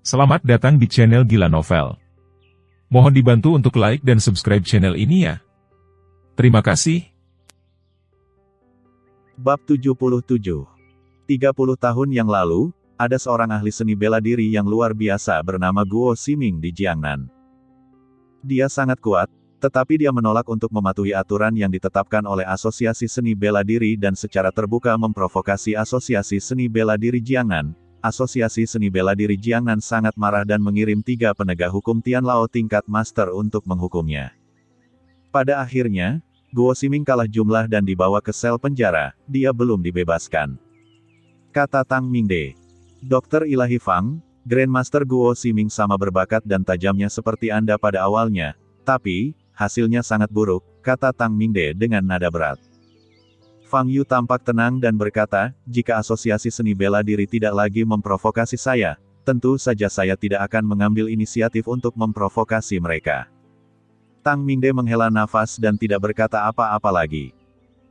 Selamat datang di channel Gila Novel. Mohon dibantu untuk like dan subscribe channel ini ya. Terima kasih. Bab 77. 30 tahun yang lalu, ada seorang ahli seni bela diri yang luar biasa bernama Guo Ximing di Jiangnan. Dia sangat kuat, tetapi dia menolak untuk mematuhi aturan yang ditetapkan oleh Asosiasi Seni Bela Diri dan secara terbuka memprovokasi Asosiasi Seni Bela Diri Jiangnan. Asosiasi Seni Bela Diri Jiangnan sangat marah dan mengirim 3 penegak hukum Tianlao tingkat master untuk menghukumnya. Pada akhirnya, Guo Ximing kalah jumlah dan dibawa ke sel penjara, dia belum dibebaskan. Kata Tang Mingde. Dokter Ilahi Fang, Grandmaster Guo Ximing sama berbakat dan tajamnya seperti Anda pada awalnya, tapi, hasilnya sangat buruk, kata Tang Mingde dengan nada berat. Fang Yu tampak tenang dan berkata, jika Asosiasi Seni Bela Diri tidak lagi memprovokasi saya, tentu saja saya tidak akan mengambil inisiatif untuk memprovokasi mereka. Tang Mingde menghela nafas dan tidak berkata apa-apa lagi.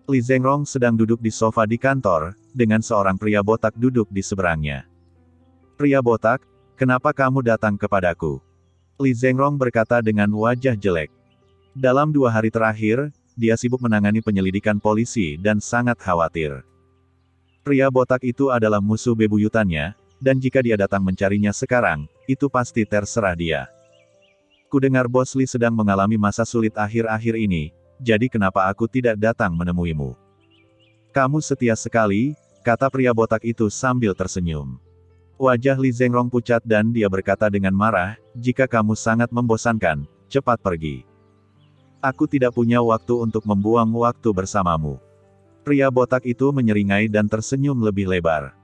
Li Zhengrong sedang duduk di sofa di kantor, dengan seorang pria botak duduk di seberangnya. Pria botak, kenapa kamu datang kepadaku? Li Zhengrong berkata dengan wajah jelek. Dalam 2 hari terakhir, dia sibuk menangani penyelidikan polisi dan sangat khawatir. Pria botak itu adalah musuh bebuyutannya, dan jika dia datang mencarinya sekarang, itu pasti terserah dia. Kudengar Bos Li sedang mengalami masa sulit akhir-akhir ini, jadi kenapa aku tidak datang menemuimu? Kamu setia sekali, kata pria botak itu sambil tersenyum. Wajah Li Zhengrong pucat dan dia berkata dengan marah, jika kamu sangat membosankan, cepat pergi. Aku tidak punya waktu untuk membuang waktu bersamamu. Pria botak itu menyeringai dan tersenyum lebih lebar.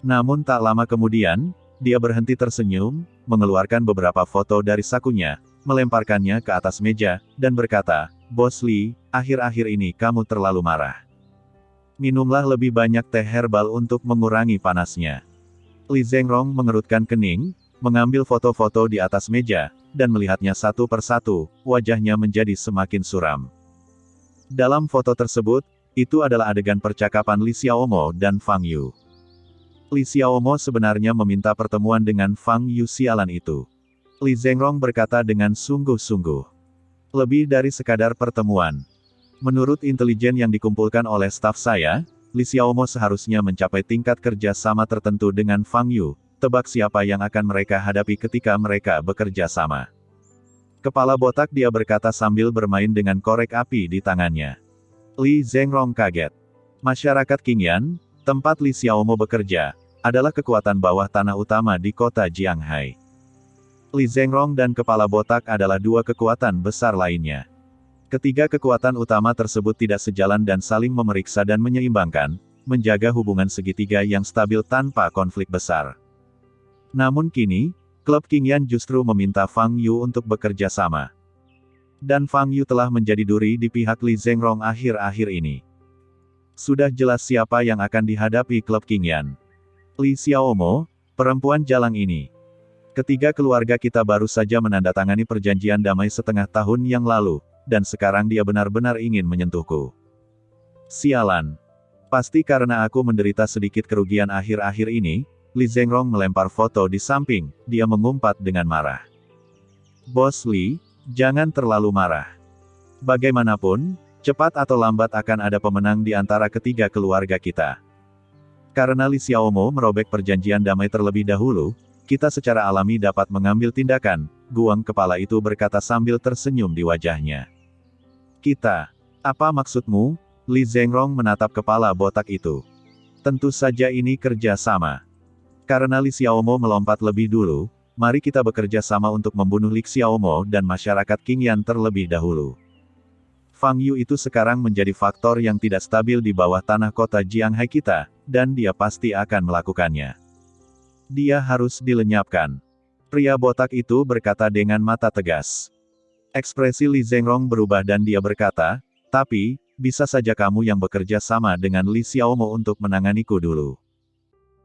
Namun tak lama kemudian, dia berhenti tersenyum, mengeluarkan beberapa foto dari sakunya, melemparkannya ke atas meja, dan berkata, Bos Li, akhir-akhir ini kamu terlalu marah. Minumlah lebih banyak teh herbal untuk mengurangi panasnya. Li Zhengrong mengerutkan kening, mengambil foto-foto di atas meja, dan melihatnya satu persatu, wajahnya menjadi semakin suram. Dalam foto tersebut, itu adalah adegan percakapan Li Xiaomo dan Fang Yu. Li Xiaomo sebenarnya meminta pertemuan dengan Fang Yu sialan itu. Li Zhengrong berkata dengan sungguh-sungguh. Lebih dari sekadar pertemuan. Menurut intelijen yang dikumpulkan oleh staf saya, Li Xiaomo seharusnya mencapai tingkat kerja sama tertentu dengan Fang Yu. Tebak siapa yang akan mereka hadapi ketika mereka bekerja sama. Kepala botak dia berkata sambil bermain dengan korek api di tangannya. Li Zhengrong kaget. Masyarakat Qingyan, tempat Li Xiaomo bekerja, adalah kekuatan bawah tanah utama di kota Jianghai. Li Zhengrong dan kepala botak adalah 2 kekuatan besar lainnya. Ketiga kekuatan utama tersebut tidak sejalan dan saling memeriksa dan menyeimbangkan, menjaga hubungan segitiga yang stabil tanpa konflik besar. Namun kini, klub Qingyan justru meminta Fang Yu untuk bekerja sama. Dan Fang Yu telah menjadi duri di pihak Li Zhengrong akhir-akhir ini. Sudah jelas siapa yang akan dihadapi klub Qingyan. Li Xiaomo, perempuan jalang ini. Ketiga keluarga kita baru saja menandatangani perjanjian damai setengah tahun yang lalu, dan sekarang dia benar-benar ingin menyentuhku. Sialan. Pasti karena aku menderita sedikit kerugian akhir-akhir ini, Li Zhengrong melempar foto di samping, dia mengumpat dengan marah. Bos Li, jangan terlalu marah. Bagaimanapun, cepat atau lambat akan ada pemenang di antara ketiga keluarga kita. Karena Li Xiaomo merobek perjanjian damai terlebih dahulu, kita secara alami dapat mengambil tindakan, guang kepala itu berkata sambil tersenyum di wajahnya. Kita. Apa maksudmu? Li Zhengrong menatap kepala botak itu. Tentu saja ini kerja sama. Karena Li Xiaomo melompat lebih dulu, mari kita bekerja sama untuk membunuh Li Xiaomo dan masyarakat Qingyan terlebih dahulu. Fang Yu itu sekarang menjadi faktor yang tidak stabil di bawah tanah kota Jianghai kita, dan dia pasti akan melakukannya. Dia harus dilenyapkan. Pria botak itu berkata dengan mata tegas. Ekspresi Li Zhengrong berubah dan dia berkata, tapi, bisa saja kamu yang bekerja sama dengan Li Xiaomo untuk menanganiku dulu.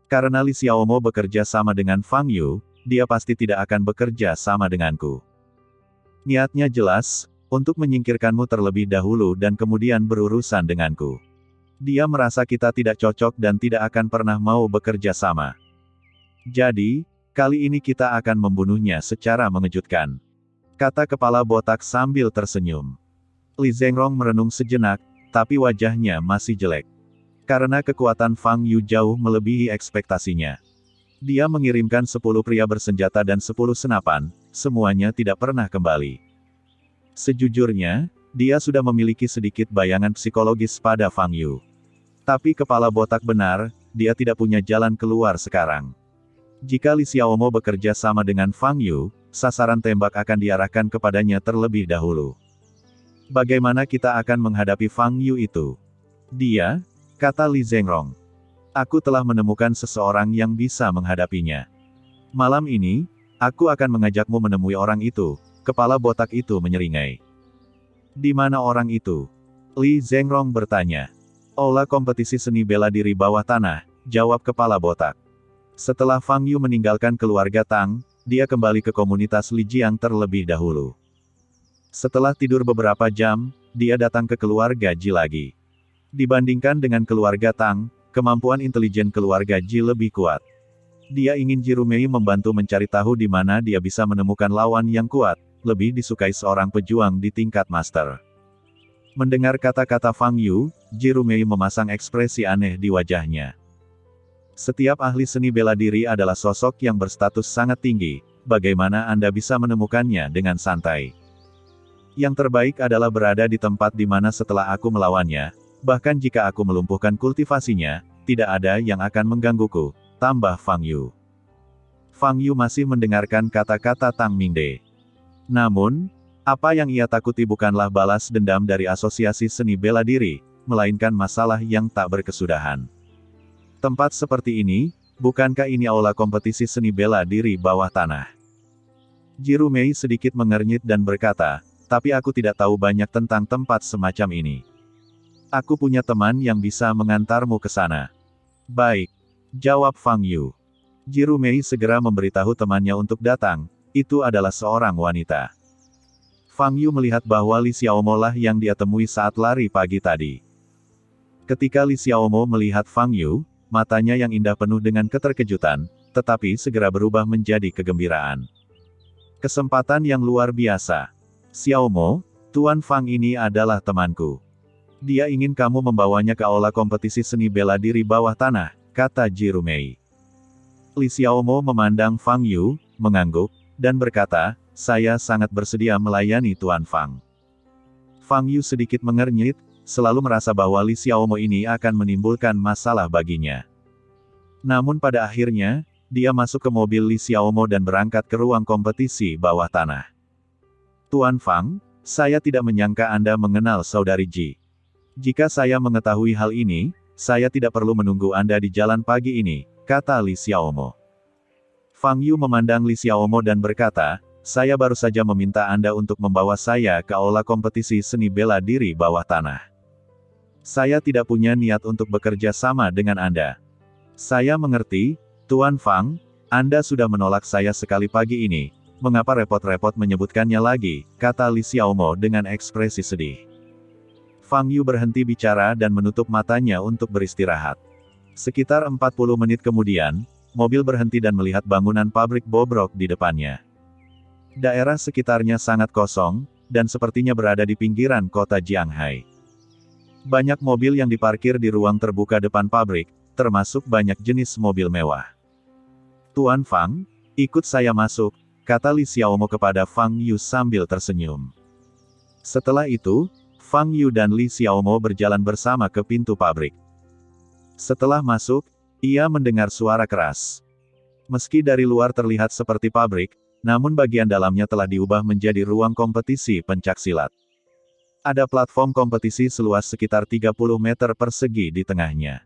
Karena Li Xiaomo bekerja sama dengan Fang Yu, dia pasti tidak akan bekerja sama denganku. Niatnya jelas, untuk menyingkirkanmu terlebih dahulu dan kemudian berurusan denganku. Dia merasa kita tidak cocok dan tidak akan pernah mau bekerja sama. Jadi, Kali ini kita akan membunuhnya secara mengejutkan. Kata kepala botak sambil tersenyum. Li Zhengrong merenung sejenak, tapi wajahnya masih jelek. Karena kekuatan Fang Yu jauh melebihi ekspektasinya. Dia mengirimkan 10 pria bersenjata dan 10 senapan, semuanya tidak pernah kembali. Sejujurnya, dia sudah memiliki sedikit bayangan psikologis pada Fang Yu. Tapi kepala botak benar, dia tidak punya jalan keluar sekarang. Jika Li Xiaomo bekerja sama dengan Fang Yu, sasaran tembak akan diarahkan kepadanya terlebih dahulu. Bagaimana kita akan menghadapi Fang Yu itu? Dia, kata Li Zhengrong. Aku telah menemukan seseorang yang bisa menghadapinya. Malam ini, aku akan mengajakmu menemui orang itu. Kepala botak itu menyeringai. Di mana orang itu? Li Zhengrong bertanya. Aula kompetisi seni bela diri bawah tanah, jawab kepala botak. Setelah Fang Yu meninggalkan keluarga Tang, dia kembali ke komunitas Lijiang terlebih dahulu. Setelah tidur beberapa jam, dia datang ke keluarga Ji lagi. Dibandingkan dengan keluarga Tang, kemampuan intelijen keluarga Ji lebih kuat. Dia ingin Ji Rumei membantu mencari tahu di mana dia bisa menemukan lawan yang kuat, lebih disukai seorang pejuang di tingkat master. Mendengar kata-kata Fang Yu, Ji Rumei memasang ekspresi aneh di wajahnya. Setiap ahli seni bela diri adalah sosok yang berstatus sangat tinggi, bagaimana Anda bisa menemukannya dengan santai? Yang terbaik adalah berada di tempat di mana setelah aku melawannya, bahkan jika aku melumpuhkan kultivasinya, tidak ada yang akan menggangguku, tambah Fang Yu. Fang Yu masih mendengarkan kata-kata Tang Mingde. Namun, apa yang ia takuti bukanlah balas dendam dari asosiasi seni bela diri, melainkan masalah yang tak berkesudahan. Tempat seperti ini, bukankah ini aula kompetisi seni bela diri bawah tanah? Ji Rumei sedikit mengernyit dan berkata, tapi aku tidak tahu banyak tentang tempat semacam ini. Aku punya teman yang bisa mengantarmu ke sana. Baik, jawab Fang Yu. Ji Rumei segera memberitahu temannya untuk datang, itu adalah seorang wanita. Fang Yu melihat bahwa Li Xiaomo lah yang dia temui saat lari pagi tadi. Ketika Li Xiaomo melihat Fang Yu, matanya yang indah penuh dengan keterkejutan, tetapi segera berubah menjadi kegembiraan. Kesempatan yang luar biasa. Xiaomo, Tuan Fang ini adalah temanku. Dia ingin kamu membawanya ke aula kompetisi seni bela diri bawah tanah, kata Ji Rumei. Li Xiaomo memandang Fang Yu, mengangguk, dan berkata, saya sangat bersedia melayani Tuan Fang. Fang Yu sedikit mengernyit, selalu merasa bahwa Li Xiaomo ini akan menimbulkan masalah baginya. Namun pada akhirnya, dia masuk ke mobil Li Xiaomo dan berangkat ke ruang kompetisi bawah tanah. Tuan Fang, saya tidak menyangka Anda mengenal saudari Ji. Jika saya mengetahui hal ini, saya tidak perlu menunggu Anda di jalan pagi ini, kata Li Xiaomo. Fang Yu memandang Li Xiaomo dan berkata, saya baru saja meminta Anda untuk membawa saya ke aula kompetisi seni bela diri bawah tanah. Saya tidak punya niat untuk bekerja sama dengan Anda. Saya mengerti, Tuan Fang, Anda sudah menolak saya sekali pagi ini, mengapa repot-repot menyebutkannya lagi, kata Li Xiaomo dengan ekspresi sedih. Fang Yu berhenti bicara dan menutup matanya untuk beristirahat. Sekitar 40 menit kemudian, mobil berhenti dan melihat bangunan pabrik bobrok di depannya. Daerah sekitarnya sangat kosong, dan sepertinya berada di pinggiran kota Jianghai. Banyak mobil yang diparkir di ruang terbuka depan pabrik, termasuk banyak jenis mobil mewah. Tuan Fang, ikut saya masuk, kata Li Xiaomo kepada Fang Yu sambil tersenyum. Setelah itu, Fang Yu dan Li Xiaomo berjalan bersama ke pintu pabrik. Setelah masuk, ia mendengar suara keras. Meski dari luar terlihat seperti pabrik, namun bagian dalamnya telah diubah menjadi ruang kompetisi pencaksilat. Ada platform kompetisi seluas sekitar 30 meter persegi di tengahnya.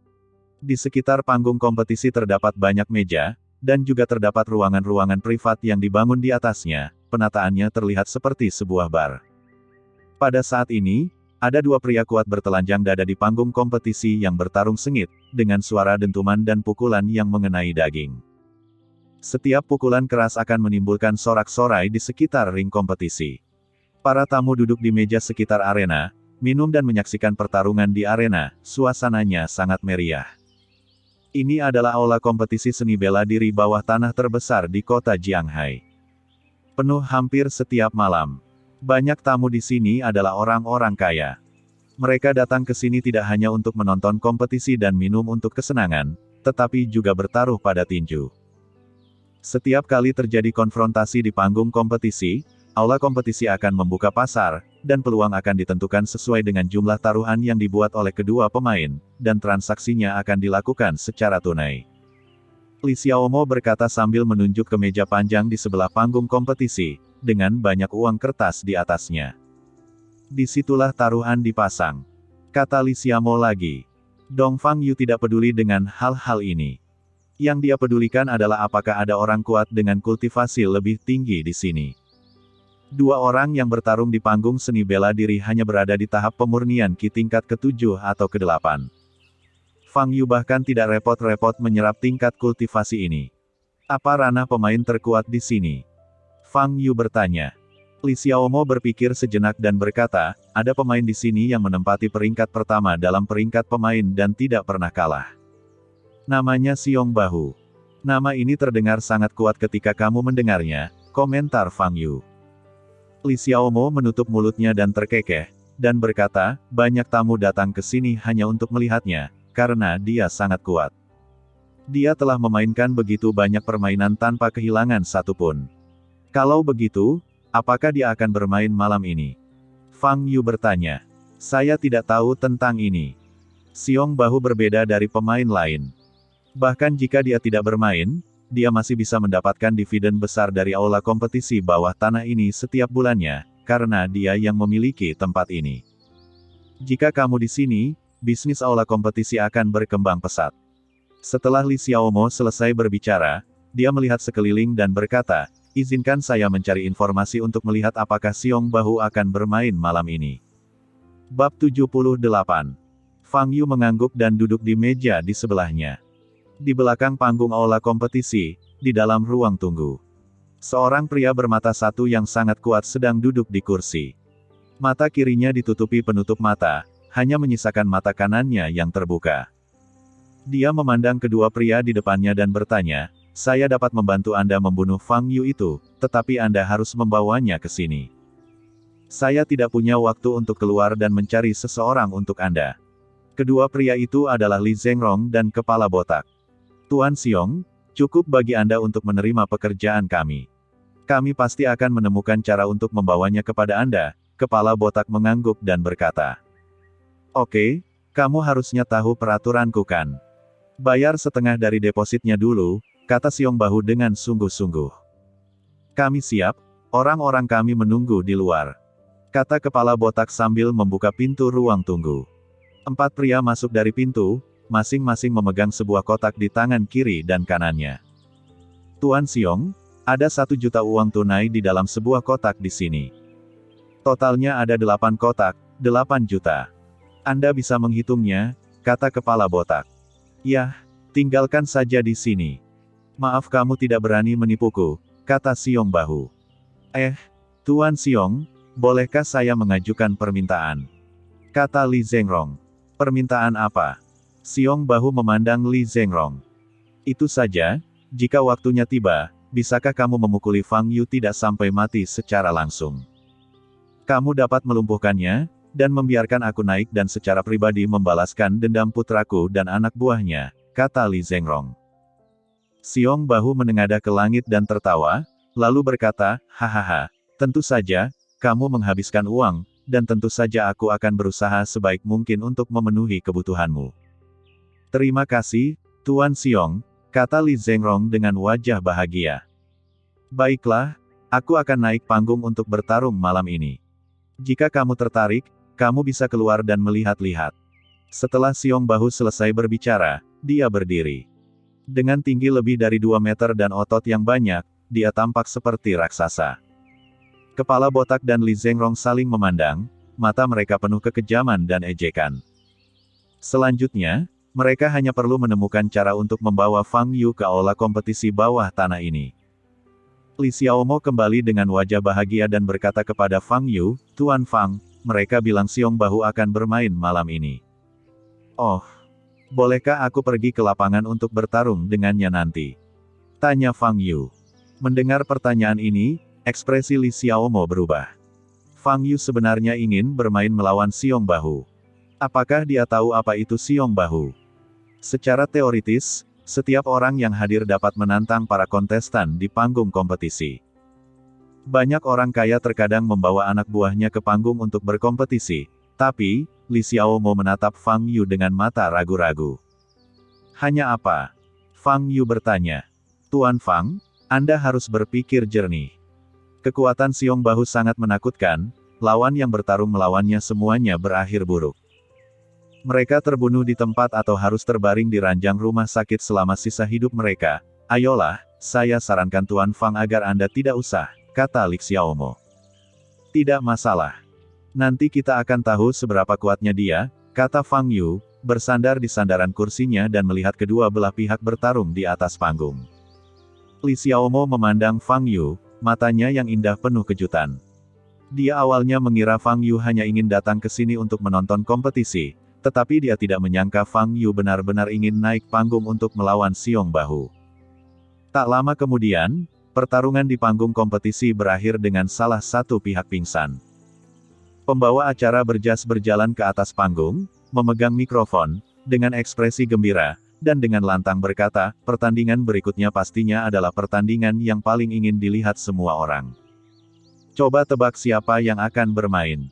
Di sekitar panggung kompetisi terdapat banyak meja, dan juga terdapat ruangan-ruangan privat yang dibangun di atasnya, penataannya terlihat seperti sebuah bar. Pada saat ini, ada dua pria kuat bertelanjang dada di panggung kompetisi yang bertarung sengit, dengan suara dentuman dan pukulan yang mengenai daging. Setiap pukulan keras akan menimbulkan sorak-sorai di sekitar ring kompetisi. Para tamu duduk di meja sekitar arena, minum dan menyaksikan pertarungan di arena, suasananya sangat meriah. Ini adalah aula kompetisi seni bela diri bawah tanah terbesar di kota Jianghai. Penuh hampir setiap malam. Banyak tamu di sini adalah orang-orang kaya. Mereka datang ke sini tidak hanya untuk menonton kompetisi dan minum untuk kesenangan, tetapi juga bertaruh pada tinju. Setiap kali terjadi konfrontasi di panggung kompetisi, aula kompetisi akan membuka pasar, dan peluang akan ditentukan sesuai dengan jumlah taruhan yang dibuat oleh kedua pemain, dan transaksinya akan dilakukan secara tunai. Li Xiaomo berkata sambil menunjuk ke meja panjang di sebelah panggung kompetisi, dengan banyak uang kertas di atasnya. Disitulah taruhan dipasang. Kata Li Xiaomo lagi. Dongfang Yu tidak peduli dengan hal-hal ini. Yang dia pedulikan adalah apakah ada orang kuat dengan kultivasi lebih tinggi di sini. Dua orang yang bertarung di panggung seni bela diri hanya berada di tahap pemurnian Qi tingkat ke-7 atau ke-8. Fang Yu bahkan tidak repot-repot menyerap tingkat kultivasi ini. Apa ranah pemain terkuat di sini? Fang Yu bertanya. Li Xiaomo berpikir sejenak dan berkata, ada pemain di sini yang menempati peringkat pertama dalam peringkat pemain dan tidak pernah kalah. Namanya Xiong Bahu. Nama ini terdengar sangat kuat ketika kamu mendengarnya, komentar Fang Yu. Li Xiaomo menutup mulutnya dan terkekeh, dan berkata, banyak tamu datang ke sini hanya untuk melihatnya, karena dia sangat kuat. Dia telah memainkan begitu banyak permainan tanpa kehilangan satupun. Kalau begitu, apakah dia akan bermain malam ini? Fang Yu bertanya. Saya tidak tahu tentang ini. Xiong Bahu berbeda dari pemain lain. Bahkan jika dia tidak bermain, dia masih bisa mendapatkan dividen besar dari aula kompetisi bawah tanah ini setiap bulannya, karena dia yang memiliki tempat ini. Jika kamu di sini, bisnis aula kompetisi akan berkembang pesat. Setelah Li Xiaomo selesai berbicara, dia melihat sekeliling dan berkata, izinkan saya mencari informasi untuk melihat apakah Xiong Bahu akan bermain malam ini. Bab 78. Fang Yu mengangguk dan duduk di meja di sebelahnya. Di belakang panggung aula kompetisi, di dalam ruang tunggu. Seorang pria bermata satu yang sangat kuat sedang duduk di kursi. Mata kirinya ditutupi penutup mata, hanya menyisakan mata kanannya yang terbuka. Dia memandang kedua pria di depannya dan bertanya, saya dapat membantu Anda membunuh Fang Yu itu, tetapi Anda harus membawanya ke sini. Saya tidak punya waktu untuk keluar dan mencari seseorang untuk Anda. Kedua pria itu adalah Li Zhengrong dan Kepala Botak. Tuan Xiong, cukup bagi Anda untuk menerima pekerjaan kami. Kami pasti akan menemukan cara untuk membawanya kepada Anda. Kepala Botak mengangguk dan berkata. Oke, kamu harusnya tahu peraturanku kan? Bayar setengah dari depositnya dulu, kata Xiong Bahu dengan sungguh-sungguh. Kami siap, orang-orang kami menunggu di luar. Kata Kepala Botak sambil membuka pintu ruang tunggu. 4 pria masuk dari pintu, masing-masing memegang sebuah kotak di tangan kiri dan kanannya. Tuan Xiong, ada 1 juta uang tunai di dalam sebuah kotak di sini. Totalnya ada 8 kotak, 8 juta. Anda bisa menghitungnya, kata Kepala Botak. Yah, tinggalkan saja di sini. Maaf kamu tidak berani menipuku, kata Xiong Bahu. Tuan Xiong, bolehkah saya mengajukan permintaan? Kata Li Zhengrong. Permintaan apa? Xiong Bahu memandang Li Zhengrong. Itu saja, jika waktunya tiba, bisakah kamu memukuli Fang Yu tidak sampai mati secara langsung? Kamu dapat melumpuhkannya, dan membiarkan aku naik dan secara pribadi membalaskan dendam putraku dan anak buahnya, kata Li Zhengrong. Xiong Bahu menengadah ke langit dan tertawa, lalu berkata, hahaha, tentu saja, kamu menghabiskan uang, dan tentu saja aku akan berusaha sebaik mungkin untuk memenuhi kebutuhanmu. Terima kasih, Tuan Xiong, kata Li Zhengrong dengan wajah bahagia. Baiklah, aku akan naik panggung untuk bertarung malam ini. Jika kamu tertarik, kamu bisa keluar dan melihat-lihat. Setelah Xiong Bahu selesai berbicara, dia berdiri. Dengan tinggi lebih dari 2 meter dan otot yang banyak, dia tampak seperti raksasa. Kepala Botak dan Li Zhengrong saling memandang, mata mereka penuh kekejaman dan ejekan. Selanjutnya, mereka hanya perlu menemukan cara untuk membawa Fang Yu ke aula kompetisi bawah tanah ini. Li Xiaomo kembali dengan wajah bahagia dan berkata kepada Fang Yu, Tuan Fang, mereka bilang Xiong Bahu akan bermain malam ini. Oh, Bolehkah aku pergi ke lapangan untuk bertarung dengannya nanti? Tanya Fang Yu. Mendengar pertanyaan ini, ekspresi Li Xiaomo berubah. Fang Yu sebenarnya ingin bermain melawan Xiong Bahu. Apakah dia tahu apa itu Xiong Bahu? Secara teoritis, setiap orang yang hadir dapat menantang para kontestan di panggung kompetisi. Banyak orang kaya terkadang membawa anak buahnya ke panggung untuk berkompetisi, tapi Li Xiaomo menatap Fang Yu dengan mata ragu-ragu. Hanya apa? Fang Yu bertanya. Tuan Fang, Anda harus berpikir jernih. Kekuatan Xiong Bahu sangat menakutkan, lawan yang bertarung melawannya semuanya berakhir buruk. Mereka terbunuh di tempat atau harus terbaring di ranjang rumah sakit selama sisa hidup mereka. Ayolah, saya sarankan Tuan Fang agar Anda tidak usah, kata Li Xiaomo. Tidak masalah. Nanti kita akan tahu seberapa kuatnya dia, kata Fang Yu, bersandar di sandaran kursinya dan melihat kedua belah pihak bertarung di atas panggung. Li Xiaomo memandang Fang Yu, matanya yang indah penuh kejutan. Dia awalnya mengira Fang Yu hanya ingin datang ke sini untuk menonton kompetisi, tetapi dia tidak menyangka Fang Yu benar-benar ingin naik panggung untuk melawan Xiong Bahu. Tak lama kemudian, pertarungan di panggung kompetisi berakhir dengan salah satu pihak pingsan. Pembawa acara berjas berjalan ke atas panggung, memegang mikrofon, dengan ekspresi gembira, dan dengan lantang berkata, pertandingan berikutnya pastinya adalah pertandingan yang paling ingin dilihat semua orang. Coba tebak siapa yang akan bermain.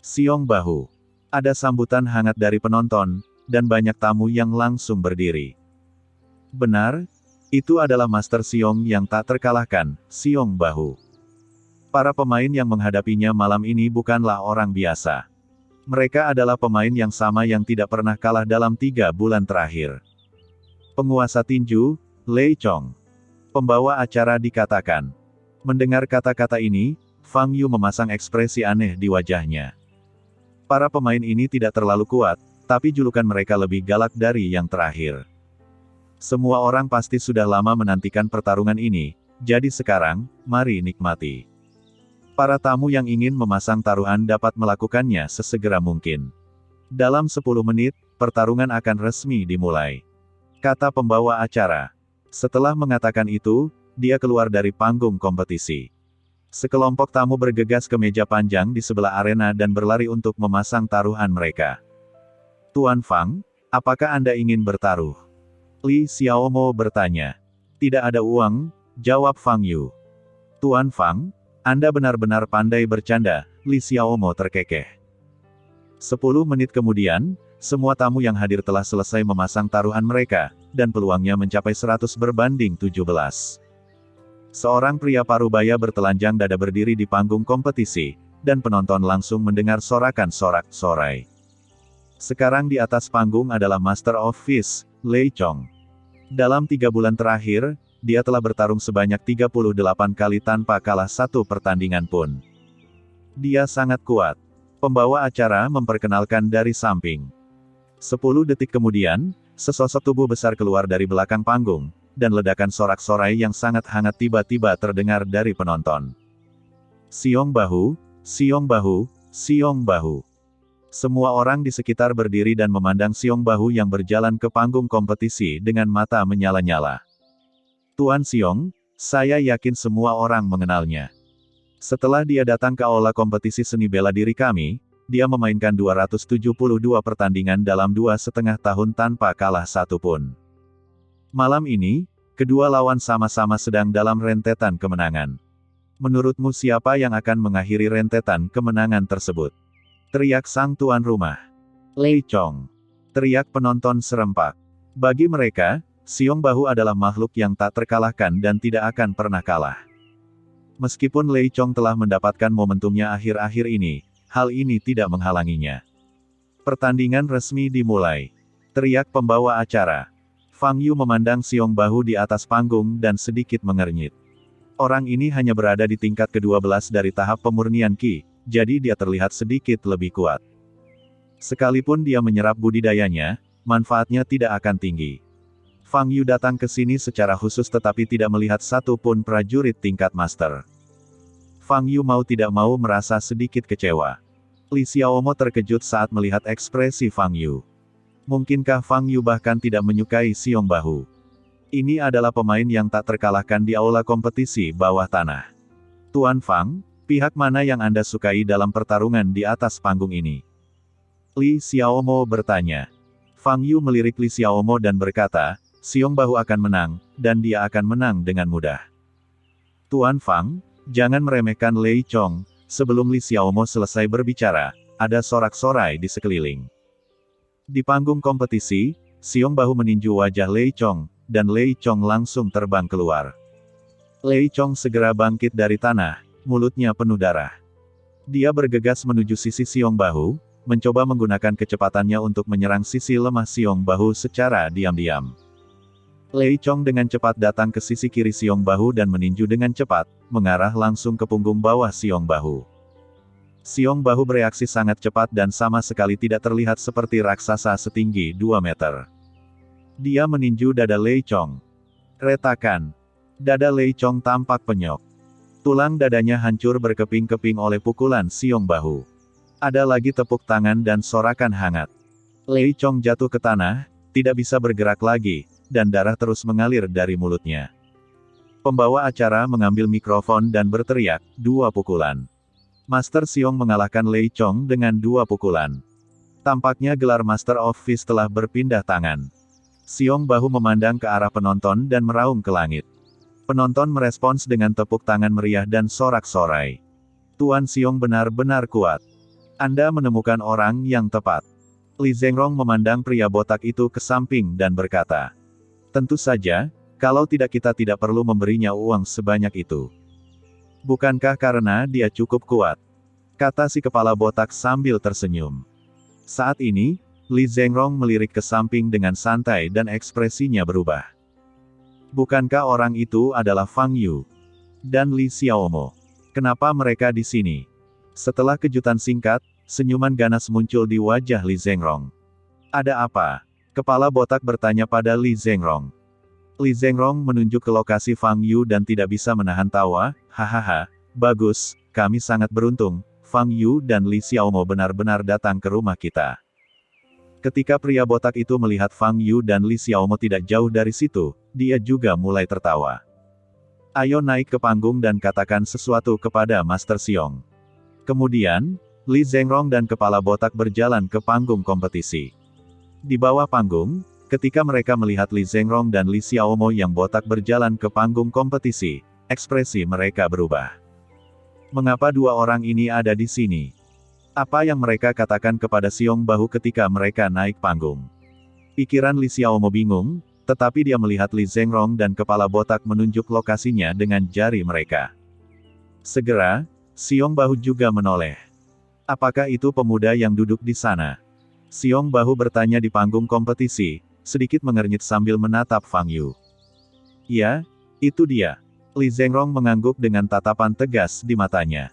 Xiong Bahu. Ada sambutan hangat dari penonton, dan banyak tamu yang langsung berdiri. Benar, itu adalah Master Xiong yang tak terkalahkan, Xiong Bahu. Para pemain yang menghadapinya malam ini bukanlah orang biasa. Mereka adalah pemain yang sama yang tidak pernah kalah dalam 3 bulan terakhir. Penguasa tinju, Lei Chong. Pembawa acara dikatakan. Mendengar kata-kata ini, Fang Yu memasang ekspresi aneh di wajahnya. Para pemain ini tidak terlalu kuat, tapi julukan mereka lebih galak dari yang terakhir. Semua orang pasti sudah lama menantikan pertarungan ini, jadi sekarang, mari nikmati. Para tamu yang ingin memasang taruhan dapat melakukannya sesegera mungkin. Dalam 10 menit, pertarungan akan resmi dimulai. Kata pembawa acara. Setelah mengatakan itu, dia keluar dari panggung kompetisi. Sekelompok tamu bergegas ke meja panjang di sebelah arena dan berlari untuk memasang taruhan mereka. Tuan Fang, apakah Anda ingin bertaruh? Li Xiaomo bertanya. Tidak ada uang, jawab Fang Yu. Tuan Fang, Anda benar-benar pandai bercanda, Li Xiaomo terkekeh. 10 menit kemudian, semua tamu yang hadir telah selesai memasang taruhan mereka, dan peluangnya mencapai 100 berbanding 17. Seorang pria parubaya bertelanjang dada berdiri di panggung kompetisi, dan penonton langsung mendengar sorakan sorak-sorai. Sekarang di atas panggung adalah Master of Fish, Lei Chong. Dalam 3 bulan terakhir, dia telah bertarung sebanyak 38 kali tanpa kalah satu pertandingan pun. Dia sangat kuat. Pembawa acara memperkenalkan dari samping. 10 detik kemudian, sesosok tubuh besar keluar dari belakang panggung, dan ledakan sorak-sorai yang sangat hangat tiba-tiba terdengar dari penonton. Xiong Bahu, Xiong Bahu, Xiong Bahu. Semua orang di sekitar berdiri dan memandang Xiong Bahu yang berjalan ke panggung kompetisi dengan mata menyala-nyala. Tuan Xiong, saya yakin semua orang mengenalnya. Setelah dia datang ke aula kompetisi seni bela diri kami, dia memainkan 272 pertandingan dalam 2,5 tahun tanpa kalah satu pun. Malam ini, kedua lawan sama-sama sedang dalam rentetan kemenangan. Menurutmu siapa yang akan mengakhiri rentetan kemenangan tersebut? Teriak sang tuan rumah. Lei Chong. Teriak penonton serempak. Bagi mereka, Xiong Bahu adalah makhluk yang tak terkalahkan dan tidak akan pernah kalah. Meskipun Lei Chong telah mendapatkan momentumnya akhir-akhir ini, hal ini tidak menghalanginya. Pertandingan resmi dimulai. Teriak pembawa acara. Fang Yu memandang Xiong Bahu di atas panggung dan sedikit mengernyit. Orang ini hanya berada di tingkat ke-12 dari tahap pemurnian Qi, jadi dia terlihat sedikit lebih kuat. Sekalipun dia menyerap budidayanya, manfaatnya tidak akan tinggi. Fang Yu datang ke sini secara khusus tetapi tidak melihat satu pun prajurit tingkat master. Fang Yu mau tidak mau merasa sedikit kecewa. Li Xiaomo terkejut saat melihat ekspresi Fang Yu. Mungkinkah Fang Yu bahkan tidak menyukai Xiong Bahu? Ini adalah pemain yang tak terkalahkan di aula kompetisi bawah tanah. Tuan Fang, pihak mana yang Anda sukai dalam pertarungan di atas panggung ini? Li Xiaomo bertanya. Fang Yu melirik Li Xiaomo dan berkata, Xiong Bahu akan menang, dan dia akan menang dengan mudah. Tuan Fang, jangan meremehkan Lei Chong. Sebelum Li Xiaomo selesai berbicara, ada sorak-sorai di sekeliling. Di panggung kompetisi, Xiong Bahu meninju wajah Lei Chong, dan Lei Chong langsung terbang keluar. Lei Chong segera bangkit dari tanah, mulutnya penuh darah. Dia bergegas menuju sisi Xiong Bahu, mencoba menggunakan kecepatannya untuk menyerang sisi lemah Xiong Bahu secara diam-diam. Lei Chong dengan cepat datang ke sisi kiri Xiong Bahu dan meninju dengan cepat, mengarah langsung ke punggung bawah Xiong Bahu. Xiong Bahu bereaksi sangat cepat dan sama sekali tidak terlihat seperti raksasa setinggi 2 meter. Dia meninju dada Lei Chong. Retakan. Dada Lei Chong tampak penyok. Tulang dadanya hancur berkeping-keping oleh pukulan Xiong Bahu. Ada lagi tepuk tangan dan sorakan hangat. Lei Chong jatuh ke tanah, tidak bisa bergerak lagi, dan darah terus mengalir dari mulutnya. Pembawa acara mengambil mikrofon dan berteriak, 2 pukulan. Master Xiong mengalahkan Lei Chong dengan 2 pukulan. Tampaknya gelar Master of Fist telah berpindah tangan. Xiong Bahu memandang ke arah penonton dan meraung ke langit. Penonton merespons dengan tepuk tangan meriah dan sorak-sorai. Tuan Xiong benar-benar kuat. Anda menemukan orang yang tepat. Li Zhengrong memandang pria botak itu ke samping dan berkata, tentu saja, kalau tidak kita tidak perlu memberinya uang sebanyak itu. Bukankah karena dia cukup kuat? Kata si kepala botak sambil tersenyum. Saat ini, Li Zhengrong melirik ke samping dengan santai dan ekspresinya berubah. Bukankah orang itu adalah Fang Yu dan Li Xiaomo? Kenapa mereka di sini? Setelah kejutan singkat, senyuman ganas muncul di wajah Li Zhengrong. Ada apa? Kepala botak bertanya pada Li Zhengrong. Li Zhengrong menunjuk ke lokasi Fang Yu dan tidak bisa menahan tawa, hahaha, bagus, kami sangat beruntung, Fang Yu dan Li Xiaomo benar-benar datang ke rumah kita. Ketika pria botak itu melihat Fang Yu dan Li Xiaomo tidak jauh dari situ, dia juga mulai tertawa. Ayo naik ke panggung dan katakan sesuatu kepada Master Xiong. Kemudian, Li Zhengrong dan kepala botak berjalan ke panggung kompetisi. Di bawah panggung, ketika mereka melihat Li Zhengrong dan Li Xiaomo yang botak berjalan ke panggung kompetisi, ekspresi mereka berubah. Mengapa 2 orang ini ada di sini? Apa yang mereka katakan kepada Xiong Bahu ketika mereka naik panggung? Pikiran Li Xiaomo bingung, tetapi dia melihat Li Zhengrong dan kepala botak menunjuk lokasinya dengan jari mereka. Segera, Xiong Bahu juga menoleh. Apakah itu pemuda yang duduk di sana? Xiong Bahu bertanya di panggung kompetisi, sedikit mengernyit sambil menatap Fang Yu. Ya, itu dia. Li Zhengrong mengangguk dengan tatapan tegas di matanya.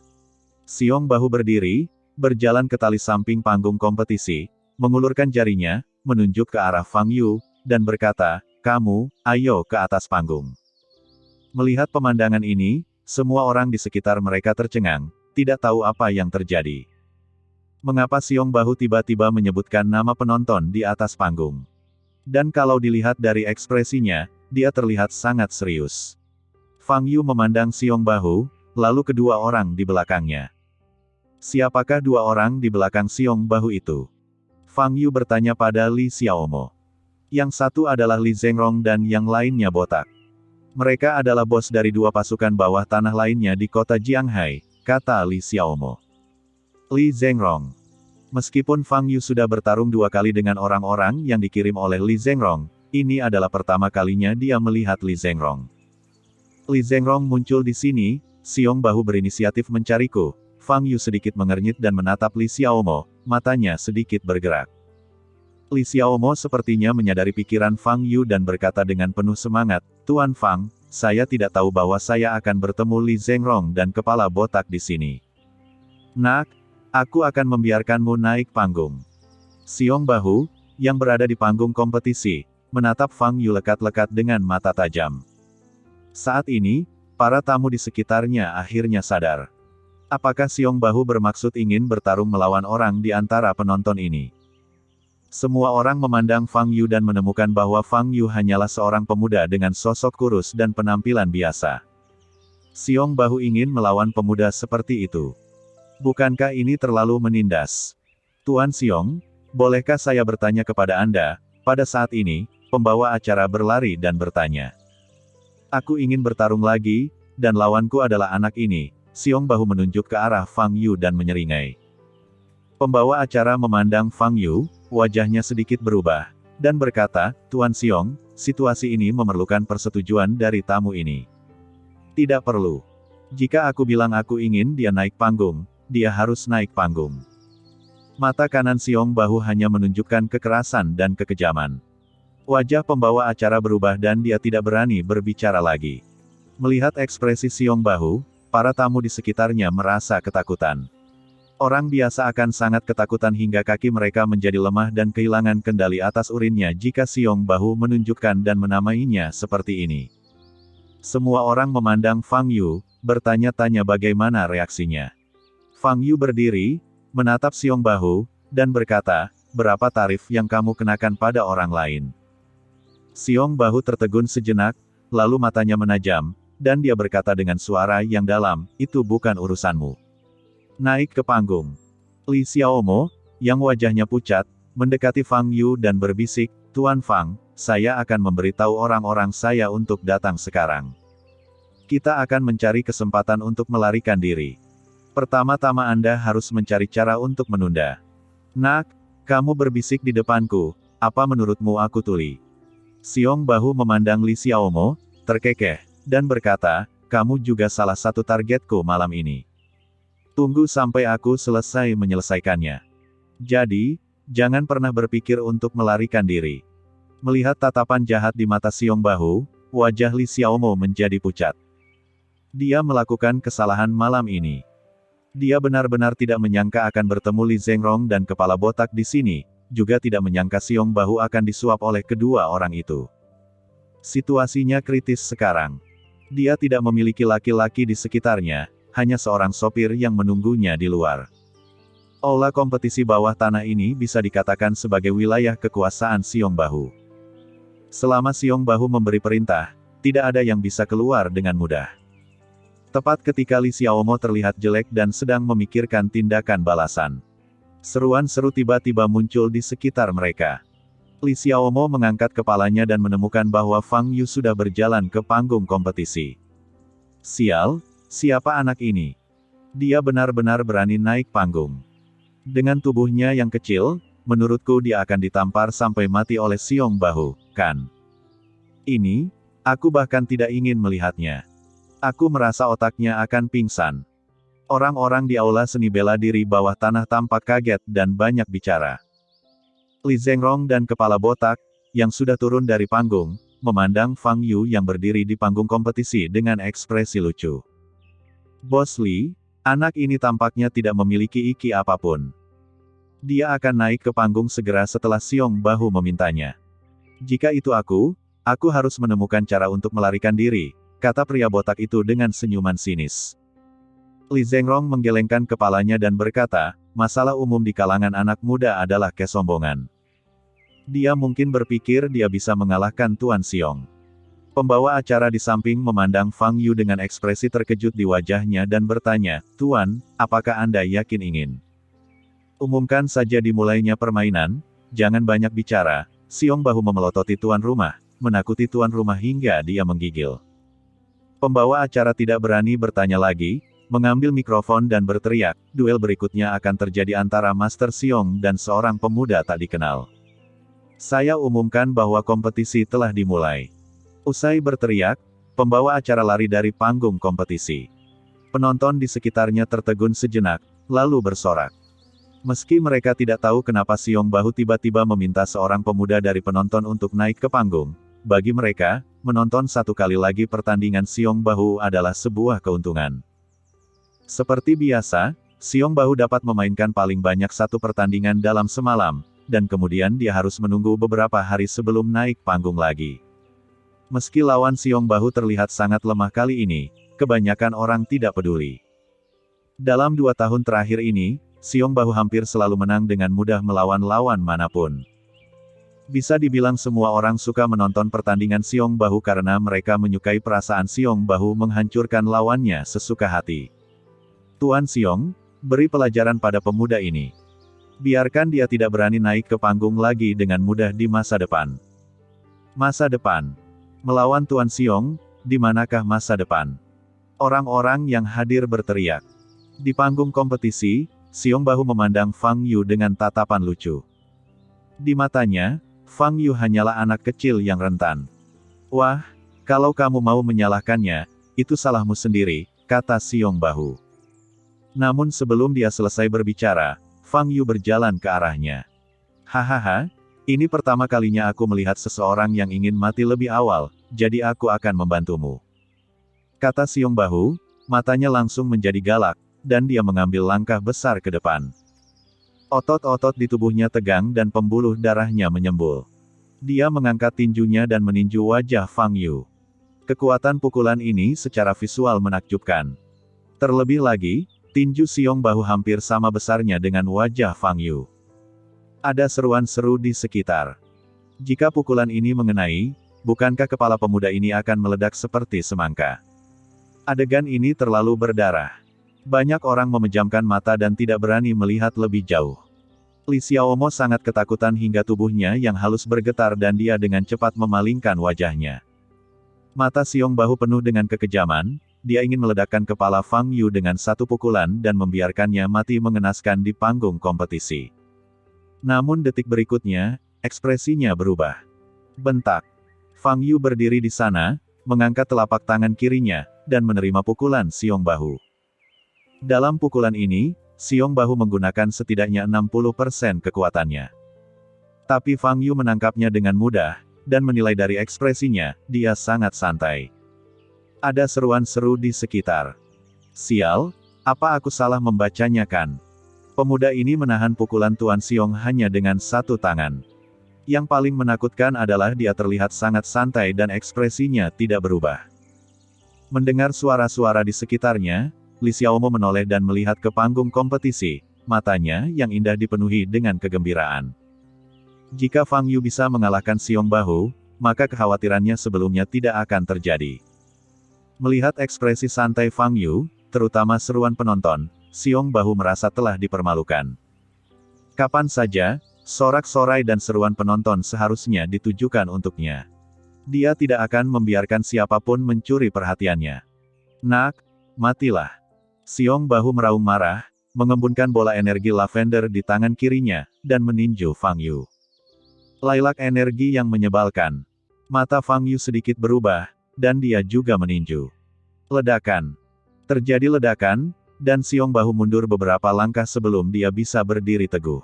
Xiong Bahu berdiri, berjalan ke tali samping panggung kompetisi, mengulurkan jarinya, menunjuk ke arah Fang Yu, dan berkata, kamu, ayo ke atas panggung. Melihat pemandangan ini, semua orang di sekitar mereka tercengang, tidak tahu apa yang terjadi. Mengapa Xiong Bahu tiba-tiba menyebutkan nama penonton di atas panggung? Dan kalau dilihat dari ekspresinya, dia terlihat sangat serius. Fang Yu memandang Xiong Bahu, lalu kedua orang di belakangnya. Siapakah 2 orang di belakang Xiong Bahu itu? Fang Yu bertanya pada Li Xiaomo. Yang satu adalah Li Zhengrong dan yang lainnya botak. Mereka adalah bos dari 2 pasukan bawah tanah lainnya di kota Jianghai, kata Li Xiaomo. Li Zhengrong. Meskipun Fang Yu sudah bertarung 2 kali dengan orang-orang yang dikirim oleh Li Zhengrong, ini adalah pertama kalinya dia melihat Li Zhengrong. Li Zhengrong muncul di sini, Xiong Bahu berinisiatif mencariku. Fang Yu sedikit mengernyit dan menatap Li Xiaomo, matanya sedikit bergerak. Li Xiaomo sepertinya menyadari pikiran Fang Yu dan berkata dengan penuh semangat, Tuan Fang, saya tidak tahu bahwa saya akan bertemu Li Zhengrong dan kepala botak di sini. Nak, aku akan membiarkanmu naik panggung. Xiong Bahu, yang berada di panggung kompetisi, menatap Fang Yu lekat-lekat dengan mata tajam. Saat ini, para tamu di sekitarnya akhirnya sadar. Apakah Xiong Bahu bermaksud ingin bertarung melawan orang di antara penonton ini? Semua orang memandang Fang Yu dan menemukan bahwa Fang Yu hanyalah seorang pemuda dengan sosok kurus dan penampilan biasa. Xiong Bahu ingin melawan pemuda seperti itu. Bukankah ini terlalu menindas? Tuan Xiong, bolehkah saya bertanya kepada Anda? Pada saat ini, pembawa acara berlari dan bertanya. Aku ingin bertarung lagi, dan lawanku adalah anak ini. Xiong Bahu menunjuk ke arah Fang Yu dan menyeringai. Pembawa acara memandang Fang Yu, wajahnya sedikit berubah, dan berkata, Tuan Xiong, situasi ini memerlukan persetujuan dari tamu ini. Tidak perlu. Jika aku bilang aku ingin dia naik panggung, dia harus naik panggung. Mata kanan Xiong Bahu hanya menunjukkan kekerasan dan kekejaman. Wajah pembawa acara berubah dan dia tidak berani berbicara lagi. Melihat ekspresi Xiong Bahu, para tamu di sekitarnya merasa ketakutan. Orang biasa akan sangat ketakutan hingga kaki mereka menjadi lemah dan kehilangan kendali atas urinnya jika Xiong Bahu menunjukkan dan menamainya seperti ini. Semua orang memandang Fang Yu, bertanya-tanya bagaimana reaksinya. Fang Yu berdiri, menatap Xiong Bahu, dan berkata, berapa tarif yang kamu kenakan pada orang lain? Xiong Bahu tertegun sejenak, lalu matanya menajam, dan dia berkata dengan suara yang dalam, itu bukan urusanmu. Naik ke panggung. Li Xiaomo, yang wajahnya pucat, mendekati Fang Yu dan berbisik, Tuan Fang, saya akan memberitahu orang-orang saya untuk datang sekarang. Kita akan mencari kesempatan untuk melarikan diri. Pertama-tama Anda harus mencari cara untuk menunda. Nak, kamu berbisik di depanku, apa menurutmu aku tuli? Xiong Bahu memandang Li Xiaomo, terkekeh, dan berkata, kamu juga salah satu targetku malam ini. Tunggu sampai aku selesai menyelesaikannya. Jadi, jangan pernah berpikir untuk melarikan diri. Melihat tatapan jahat di mata Xiong Bahu, wajah Li Xiaomo menjadi pucat. Dia melakukan kesalahan malam ini. Dia benar-benar tidak menyangka akan bertemu Li Zhengrong dan kepala botak di sini, juga tidak menyangka Xiong Bahu akan disuap oleh kedua orang itu. Situasinya kritis sekarang. Dia tidak memiliki laki-laki di sekitarnya, hanya seorang sopir yang menunggunya di luar. Aula kompetisi bawah tanah ini bisa dikatakan sebagai wilayah kekuasaan Xiong Bahu. Selama Xiong Bahu memberi perintah, tidak ada yang bisa keluar dengan mudah. Tepat ketika Li Xiaomo terlihat jelek dan sedang memikirkan tindakan balasan. Seruan seru tiba-tiba muncul di sekitar mereka. Li Xiaomo mengangkat kepalanya dan menemukan bahwa Fang Yu sudah berjalan ke panggung kompetisi. Sial, siapa anak ini? Dia benar-benar berani naik panggung. Dengan tubuhnya yang kecil, menurutku dia akan ditampar sampai mati oleh Xiong Bahu, kan? Ini, aku bahkan tidak ingin melihatnya. Aku merasa otaknya akan pingsan. Orang-orang di aula seni bela diri bawah tanah tampak kaget dan banyak bicara. Li Zhengrong dan kepala botak, yang sudah turun dari panggung, memandang Fang Yu yang berdiri di panggung kompetisi dengan ekspresi lucu. Bos Li, anak ini tampaknya tidak memiliki iki apapun. Dia akan naik ke panggung segera setelah Xiong Bahu memintanya. Jika itu aku harus menemukan cara untuk melarikan diri, kata pria botak itu dengan senyuman sinis. Li Zhengrong menggelengkan kepalanya dan berkata, masalah umum di kalangan anak muda adalah kesombongan. Dia mungkin berpikir dia bisa mengalahkan Tuan Xiong. Pembawa acara di samping memandang Fang Yu dengan ekspresi terkejut di wajahnya dan bertanya, Tuan, apakah Anda yakin ingin? Umumkan saja dimulainya permainan, jangan banyak bicara. Xiong Bahu memelototi tuan rumah, menakuti tuan rumah hingga dia menggigil. Pembawa acara tidak berani bertanya lagi, mengambil mikrofon dan berteriak, duel berikutnya akan terjadi antara Master Xiong dan seorang pemuda tak dikenal. Saya umumkan bahwa kompetisi telah dimulai. Usai berteriak, pembawa acara lari dari panggung kompetisi. Penonton di sekitarnya tertegun sejenak, lalu bersorak. Meski mereka tidak tahu kenapa Xiong Bahu tiba-tiba meminta seorang pemuda dari penonton untuk naik ke panggung, bagi mereka, menonton satu kali lagi pertandingan Xiong Bahu adalah sebuah keuntungan. Seperti biasa, Xiong Bahu dapat memainkan paling banyak satu pertandingan dalam semalam, dan kemudian dia harus menunggu beberapa hari sebelum naik panggung lagi. Meski lawan Xiong Bahu terlihat sangat lemah kali ini, kebanyakan orang tidak peduli. Dalam 2 tahun terakhir ini, Xiong Bahu hampir selalu menang dengan mudah melawan lawan manapun. Bisa dibilang semua orang suka menonton pertandingan Xiong Bahu karena mereka menyukai perasaan Xiong Bahu menghancurkan lawannya sesuka hati. Tuan Xiong, beri pelajaran pada pemuda ini. Biarkan dia tidak berani naik ke panggung lagi dengan mudah di masa depan. Masa depan. Melawan Tuan Xiong, di manakah masa depan? Orang-orang yang hadir berteriak. Di panggung kompetisi, Xiong Bahu memandang Fang Yu dengan tatapan lucu. Di matanya, Fang Yu hanyalah anak kecil yang rentan. Wah, kalau kamu mau menyalahkannya, itu salahmu sendiri, kata Xiong Bahu. Namun sebelum dia selesai berbicara, Fang Yu berjalan ke arahnya. Hahaha, ini pertama kalinya aku melihat seseorang yang ingin mati lebih awal, jadi aku akan membantumu. Kata Xiong Bahu, matanya langsung menjadi galak, dan dia mengambil langkah besar ke depan. Otot-otot di tubuhnya tegang dan pembuluh darahnya menyembul. Dia mengangkat tinjunya dan meninju wajah Fang Yu. Kekuatan pukulan ini secara visual menakjubkan. Terlebih lagi, tinju Xiong Bahu hampir sama besarnya dengan wajah Fang Yu. Ada seruan seru di sekitar. Jika pukulan ini mengenai, bukankah kepala pemuda ini akan meledak seperti semangka? Adegan ini terlalu berdarah. Banyak orang memejamkan mata dan tidak berani melihat lebih jauh. Li Xiaomo sangat ketakutan hingga tubuhnya yang halus bergetar dan dia dengan cepat memalingkan wajahnya. Mata Xiong Bahu penuh dengan kekejaman, dia ingin meledakkan kepala Fang Yu dengan satu pukulan dan membiarkannya mati mengenaskan di panggung kompetisi. Namun detik berikutnya, ekspresinya berubah. Bentak. Fang Yu berdiri di sana, mengangkat telapak tangan kirinya, dan menerima pukulan Xiong Bahu. Dalam pukulan ini, Xiong Bahu menggunakan setidaknya 60% kekuatannya. Tapi Fang Yu menangkapnya dengan mudah, dan menilai dari ekspresinya, dia sangat santai. Ada seruan seru di sekitar. Sial, apa aku salah membacanya kan? Pemuda ini menahan pukulan Tuan Xiong hanya dengan satu tangan. Yang paling menakutkan adalah dia terlihat sangat santai dan ekspresinya tidak berubah. Mendengar suara-suara di sekitarnya, Li Xiaomo menoleh dan melihat ke panggung kompetisi, matanya yang indah dipenuhi dengan kegembiraan. Jika Fang Yu bisa mengalahkan Xiong Bahu, maka kekhawatirannya sebelumnya tidak akan terjadi. Melihat ekspresi santai Fang Yu, terutama seruan penonton, Xiong Bahu merasa telah dipermalukan. Kapan saja, sorak-sorai dan seruan penonton seharusnya ditujukan untuknya. Dia tidak akan membiarkan siapapun mencuri perhatiannya. Nak, matilah. Xiong Bahu meraung marah, mengembunkan bola energi lavender di tangan kirinya, dan meninju Fang Yu. Lailak energi yang menyebalkan. Mata Fang Yu sedikit berubah, dan dia juga meninju. Ledakan. Terjadi ledakan, dan Xiong Bahu mundur beberapa langkah sebelum dia bisa berdiri teguh.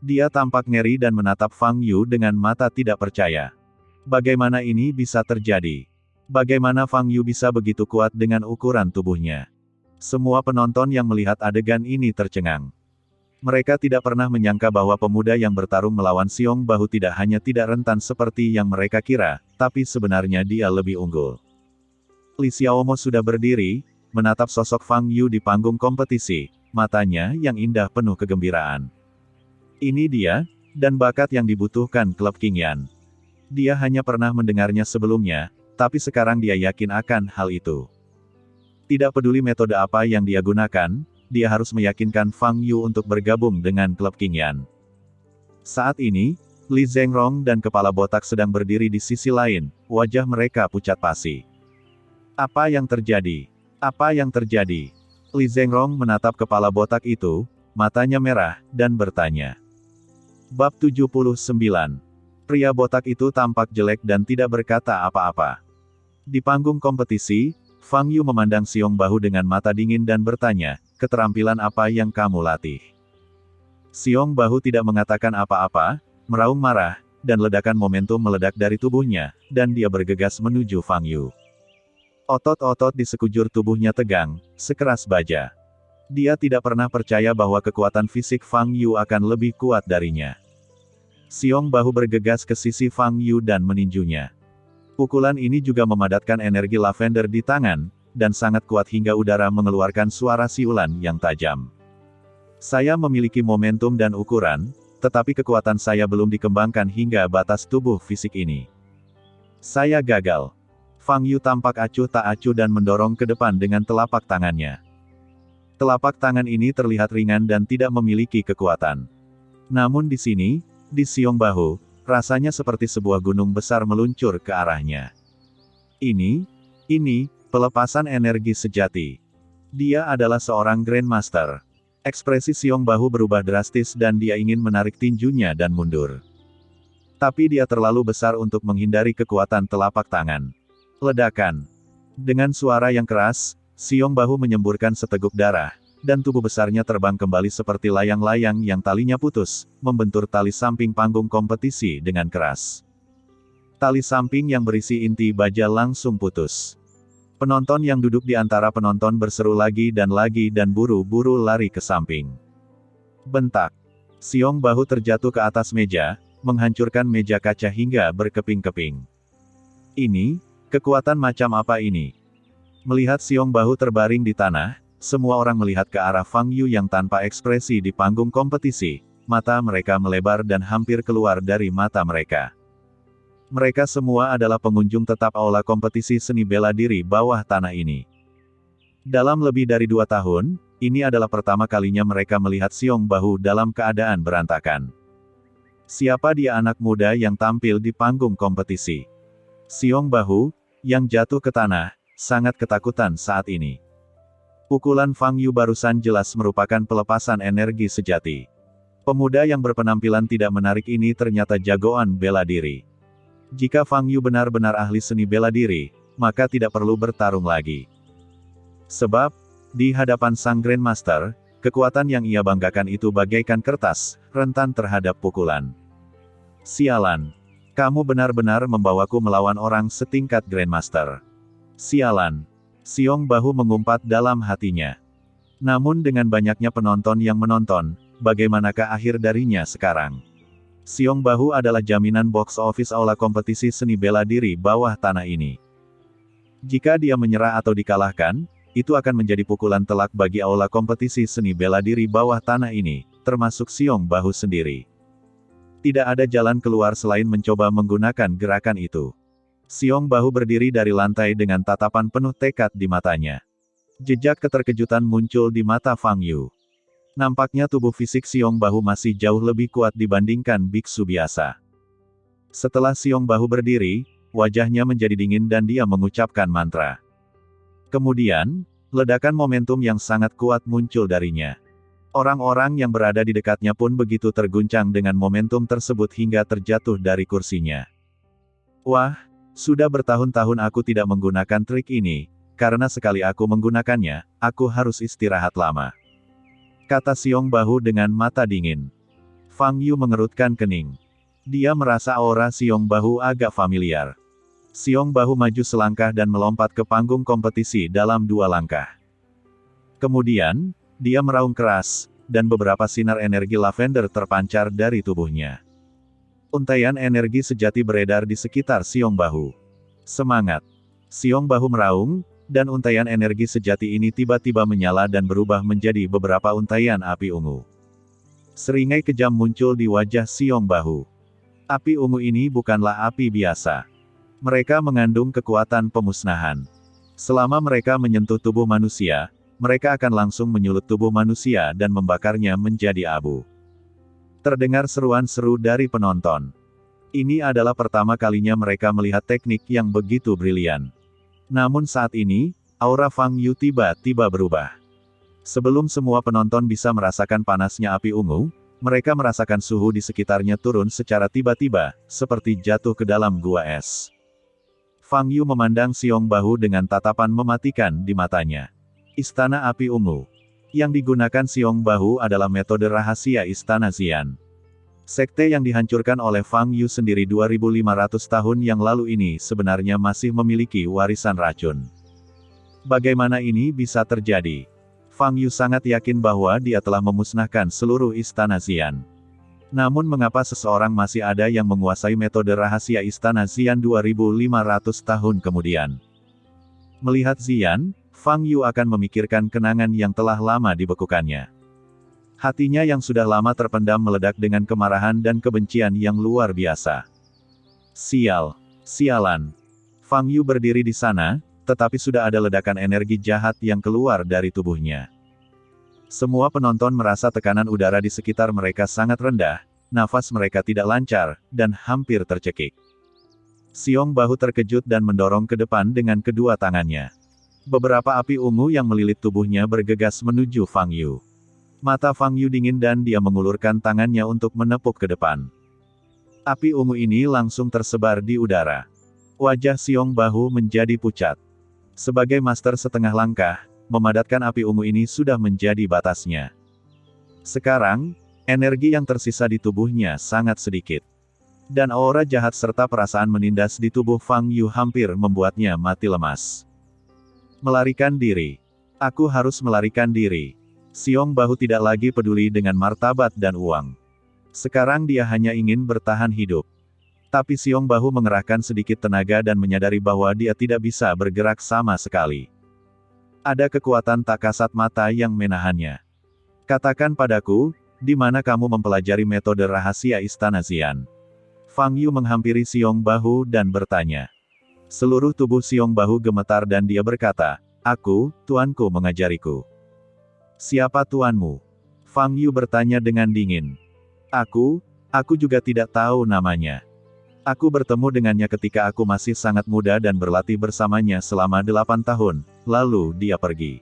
Dia tampak ngeri dan menatap Fang Yu dengan mata tidak percaya. Bagaimana ini bisa terjadi? Bagaimana Fang Yu bisa begitu kuat dengan ukuran tubuhnya? Semua penonton yang melihat adegan ini tercengang. Mereka tidak pernah menyangka bahwa pemuda yang bertarung melawan Xiong Bahu tidak hanya tidak rentan seperti yang mereka kira, tapi sebenarnya dia lebih unggul. Li Xiaomo sudah berdiri, menatap sosok Fang Yu di panggung kompetisi, matanya yang indah penuh kegembiraan. Ini dia, dan bakat yang dibutuhkan klub Qingyan. Dia hanya pernah mendengarnya sebelumnya, tapi sekarang dia yakin akan hal itu. Tidak peduli metode apa yang dia gunakan, dia harus meyakinkan Fang Yu untuk bergabung dengan klub Qingyan. Saat ini, Li Zhengrong dan kepala botak sedang berdiri di sisi lain, wajah mereka pucat pasi. Apa yang terjadi? Apa yang terjadi? Li Zhengrong menatap kepala botak itu, matanya merah, dan bertanya. Bab 79. Pria botak itu tampak jelek dan tidak berkata apa-apa. Di panggung kompetisi, Fang Yu memandang Xiong Bahu dengan mata dingin dan bertanya, keterampilan apa yang kamu latih? Xiong Bahu tidak mengatakan apa-apa, meraung marah, dan ledakan momentum meledak dari tubuhnya, dan dia bergegas menuju Fang Yu. Otot-otot di sekujur tubuhnya tegang, sekeras baja. Dia tidak pernah percaya bahwa kekuatan fisik Fang Yu akan lebih kuat darinya. Xiong Bahu bergegas ke sisi Fang Yu dan meninjunya. Pukulan ini juga memadatkan energi lavender di tangan, dan sangat kuat hingga udara mengeluarkan suara siulan yang tajam. Saya memiliki momentum dan ukuran, tetapi kekuatan saya belum dikembangkan hingga batas tubuh fisik ini. Saya gagal. Fang Yu tampak acuh tak acuh dan mendorong ke depan dengan telapak tangannya. Telapak tangan ini terlihat ringan dan tidak memiliki kekuatan. Namun di sini, di siung bahu, rasanya seperti sebuah gunung besar meluncur ke arahnya. Ini pelepasan energi sejati. Dia adalah seorang Grandmaster. Ekspresi siung bahu berubah drastis dan dia ingin menarik tinjunya dan mundur. Tapi dia terlalu besar untuk menghindari kekuatan telapak tangan. Ledakan. Dengan suara yang keras, siung bahu menyemburkan seteguk darah, dan tubuh besarnya terbang kembali seperti layang-layang yang talinya putus, membentur tali samping panggung kompetisi dengan keras. Tali samping yang berisi inti baja langsung putus. Penonton yang duduk di antara penonton berseru lagi dan buru-buru lari ke samping. Bentak. Siung bahu terjatuh ke atas meja, menghancurkan meja kaca hingga berkeping-keping. Ini, kekuatan macam apa ini? Melihat siung bahu terbaring di tanah, semua orang melihat ke arah Fang Yu yang tanpa ekspresi di panggung kompetisi, mata mereka melebar dan hampir keluar dari mata mereka. Mereka semua adalah pengunjung tetap aula kompetisi seni bela diri bawah tanah ini. Dalam lebih dari 2 tahun, ini adalah pertama kalinya mereka melihat siung bahu dalam keadaan berantakan. Siapa dia anak muda yang tampil di panggung kompetisi? Siung bahu, yang jatuh ke tanah, sangat ketakutan saat ini. Pukulan Fang Yu barusan jelas merupakan pelepasan energi sejati. Pemuda yang berpenampilan tidak menarik ini ternyata jagoan bela diri. Jika Fang Yu benar-benar ahli seni bela diri, maka tidak perlu bertarung lagi. Sebab, di hadapan sang Grandmaster, kekuatan yang ia banggakan itu bagaikan kertas, rentan terhadap pukulan. Sialan. Kamu benar-benar membawaku melawan orang setingkat Grandmaster. Sialan. Siung bahu mengumpat dalam hatinya. Namun dengan banyaknya penonton yang menonton, bagaimanakah akhir darinya sekarang? Siung bahu adalah jaminan box office aula kompetisi seni bela diri bawah tanah ini. Jika dia menyerah atau dikalahkan, itu akan menjadi pukulan telak bagi aula kompetisi seni bela diri bawah tanah ini, termasuk siung bahu sendiri. Tidak ada jalan keluar selain mencoba menggunakan gerakan itu. Siung bahu berdiri dari lantai dengan tatapan penuh tekad di matanya. Jejak keterkejutan muncul di mata Fang Yu. Nampaknya tubuh fisik siung bahu masih jauh lebih kuat dibandingkan biksu biasa. Setelah siung bahu berdiri, wajahnya menjadi dingin dan dia mengucapkan mantra. Kemudian, ledakan momentum yang sangat kuat muncul darinya. Orang-orang yang berada di dekatnya pun begitu terguncang dengan momentum tersebut hingga terjatuh dari kursinya. Wah, sudah bertahun-tahun aku tidak menggunakan trik ini, karena sekali aku menggunakannya, aku harus istirahat lama. Kata siung bahu dengan mata dingin. Fang Yu mengerutkan kening. Dia merasa aura siung bahu agak familiar. Siung bahu maju selangkah dan melompat ke panggung kompetisi dalam 2 langkah. Kemudian, dia meraung keras, dan beberapa sinar energi lavender terpancar dari tubuhnya. Untaian energi sejati beredar di sekitar siung bahu. Semangat! Siung bahu meraung, dan untaian energi sejati ini tiba-tiba menyala dan berubah menjadi beberapa untaian api ungu. Seringai kejam muncul di wajah siung bahu. Api ungu ini bukanlah api biasa. Mereka mengandung kekuatan pemusnahan. Selama mereka menyentuh tubuh manusia, mereka akan langsung menyulut tubuh manusia dan membakarnya menjadi abu. Terdengar seruan seru dari penonton. Ini adalah pertama kalinya mereka melihat teknik yang begitu brilian. Namun saat ini, aura Fang Yu tiba-tiba berubah. Sebelum semua penonton bisa merasakan panasnya api ungu, mereka merasakan suhu di sekitarnya turun secara tiba-tiba, seperti jatuh ke dalam gua es. Fang Yu memandang siung bahu dengan tatapan mematikan di matanya. Istana Api Ungu. Yang digunakan siung bahu adalah metode rahasia Istana Xian. Sekte yang dihancurkan oleh Fang Yu sendiri 2500 tahun yang lalu ini sebenarnya masih memiliki warisan racun. Bagaimana ini bisa terjadi? Fang Yu sangat yakin bahwa dia telah memusnahkan seluruh Istana Xian. Namun mengapa seseorang masih ada yang menguasai metode rahasia Istana Xian 2500 tahun kemudian? Melihat Xian, Fang Yu akan memikirkan kenangan yang telah lama dibekukannya. Hatinya yang sudah lama terpendam meledak dengan kemarahan dan kebencian yang luar biasa. Sialan. Fang Yu berdiri di sana, tetapi sudah ada ledakan energi jahat yang keluar dari tubuhnya. Semua penonton merasa tekanan udara di sekitar mereka sangat rendah, nafas mereka tidak lancar, dan hampir tercekik. Xiong Bahu terkejut dan mendorong ke depan dengan kedua tangannya. Beberapa api ungu yang melilit tubuhnya bergegas menuju Fang Yu. Mata Fang Yu dingin dan dia mengulurkan tangannya untuk menepuk ke depan. Api ungu ini langsung tersebar di udara. Wajah Xiong Bahu menjadi pucat. Sebagai master setengah langkah, memadatkan api ungu ini sudah menjadi batasnya. Sekarang, energi yang tersisa di tubuhnya sangat sedikit. Dan aura jahat serta perasaan menindas di tubuh Fang Yu hampir membuatnya mati lemas. Melarikan diri. Aku harus melarikan diri. Xiong Bahu tidak lagi peduli dengan martabat dan uang. Sekarang dia hanya ingin bertahan hidup. Tapi Xiong Bahu mengerahkan sedikit tenaga dan menyadari bahwa dia tidak bisa bergerak sama sekali. Ada kekuatan tak kasat mata yang menahannya. Katakan padaku, di mana kamu mempelajari metode rahasia Istana Xian? Fang Yu menghampiri Xiong Bahu dan bertanya. Seluruh tubuh Xiong Bahu gemetar dan dia berkata, aku, tuanku mengajariku. Siapa tuanmu? Fang Yu bertanya dengan dingin. Aku juga tidak tahu namanya. Aku bertemu dengannya ketika aku masih sangat muda dan berlatih bersamanya selama 8 tahun, lalu dia pergi.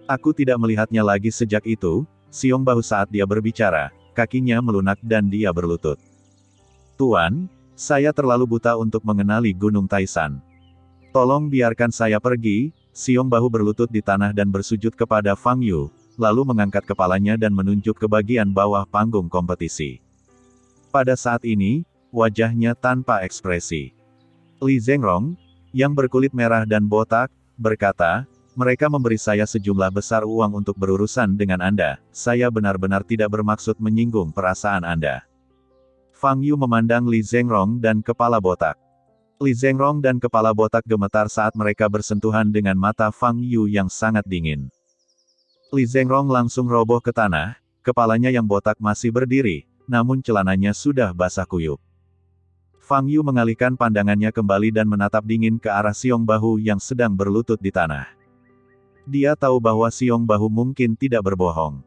Aku tidak melihatnya lagi sejak itu. Xiong Bahu saat dia berbicara, kakinya melunak dan dia berlutut. Tuan, saya terlalu buta untuk mengenali Gunung Taisan. Tolong biarkan saya pergi. Xiong Bahu berlutut di tanah dan bersujud kepada Fang Yu, lalu mengangkat kepalanya dan menunjuk ke bagian bawah panggung kompetisi. Pada saat ini, wajahnya tanpa ekspresi. Li Zhengrong, yang berkulit merah dan botak, berkata, mereka memberi saya sejumlah besar uang untuk berurusan dengan Anda, saya benar-benar tidak bermaksud menyinggung perasaan Anda. Fang Yu memandang Li Zhengrong dan kepala botak. Li Zhengrong dan kepala botak gemetar saat mereka bersentuhan dengan mata Fang Yu yang sangat dingin. Li Zhengrong langsung roboh ke tanah, kepalanya yang botak masih berdiri, namun celananya sudah basah kuyup. Fang Yu mengalihkan pandangannya kembali dan menatap dingin ke arah Xiong Bahu yang sedang berlutut di tanah. Dia tahu bahwa Xiong Bahu mungkin tidak berbohong.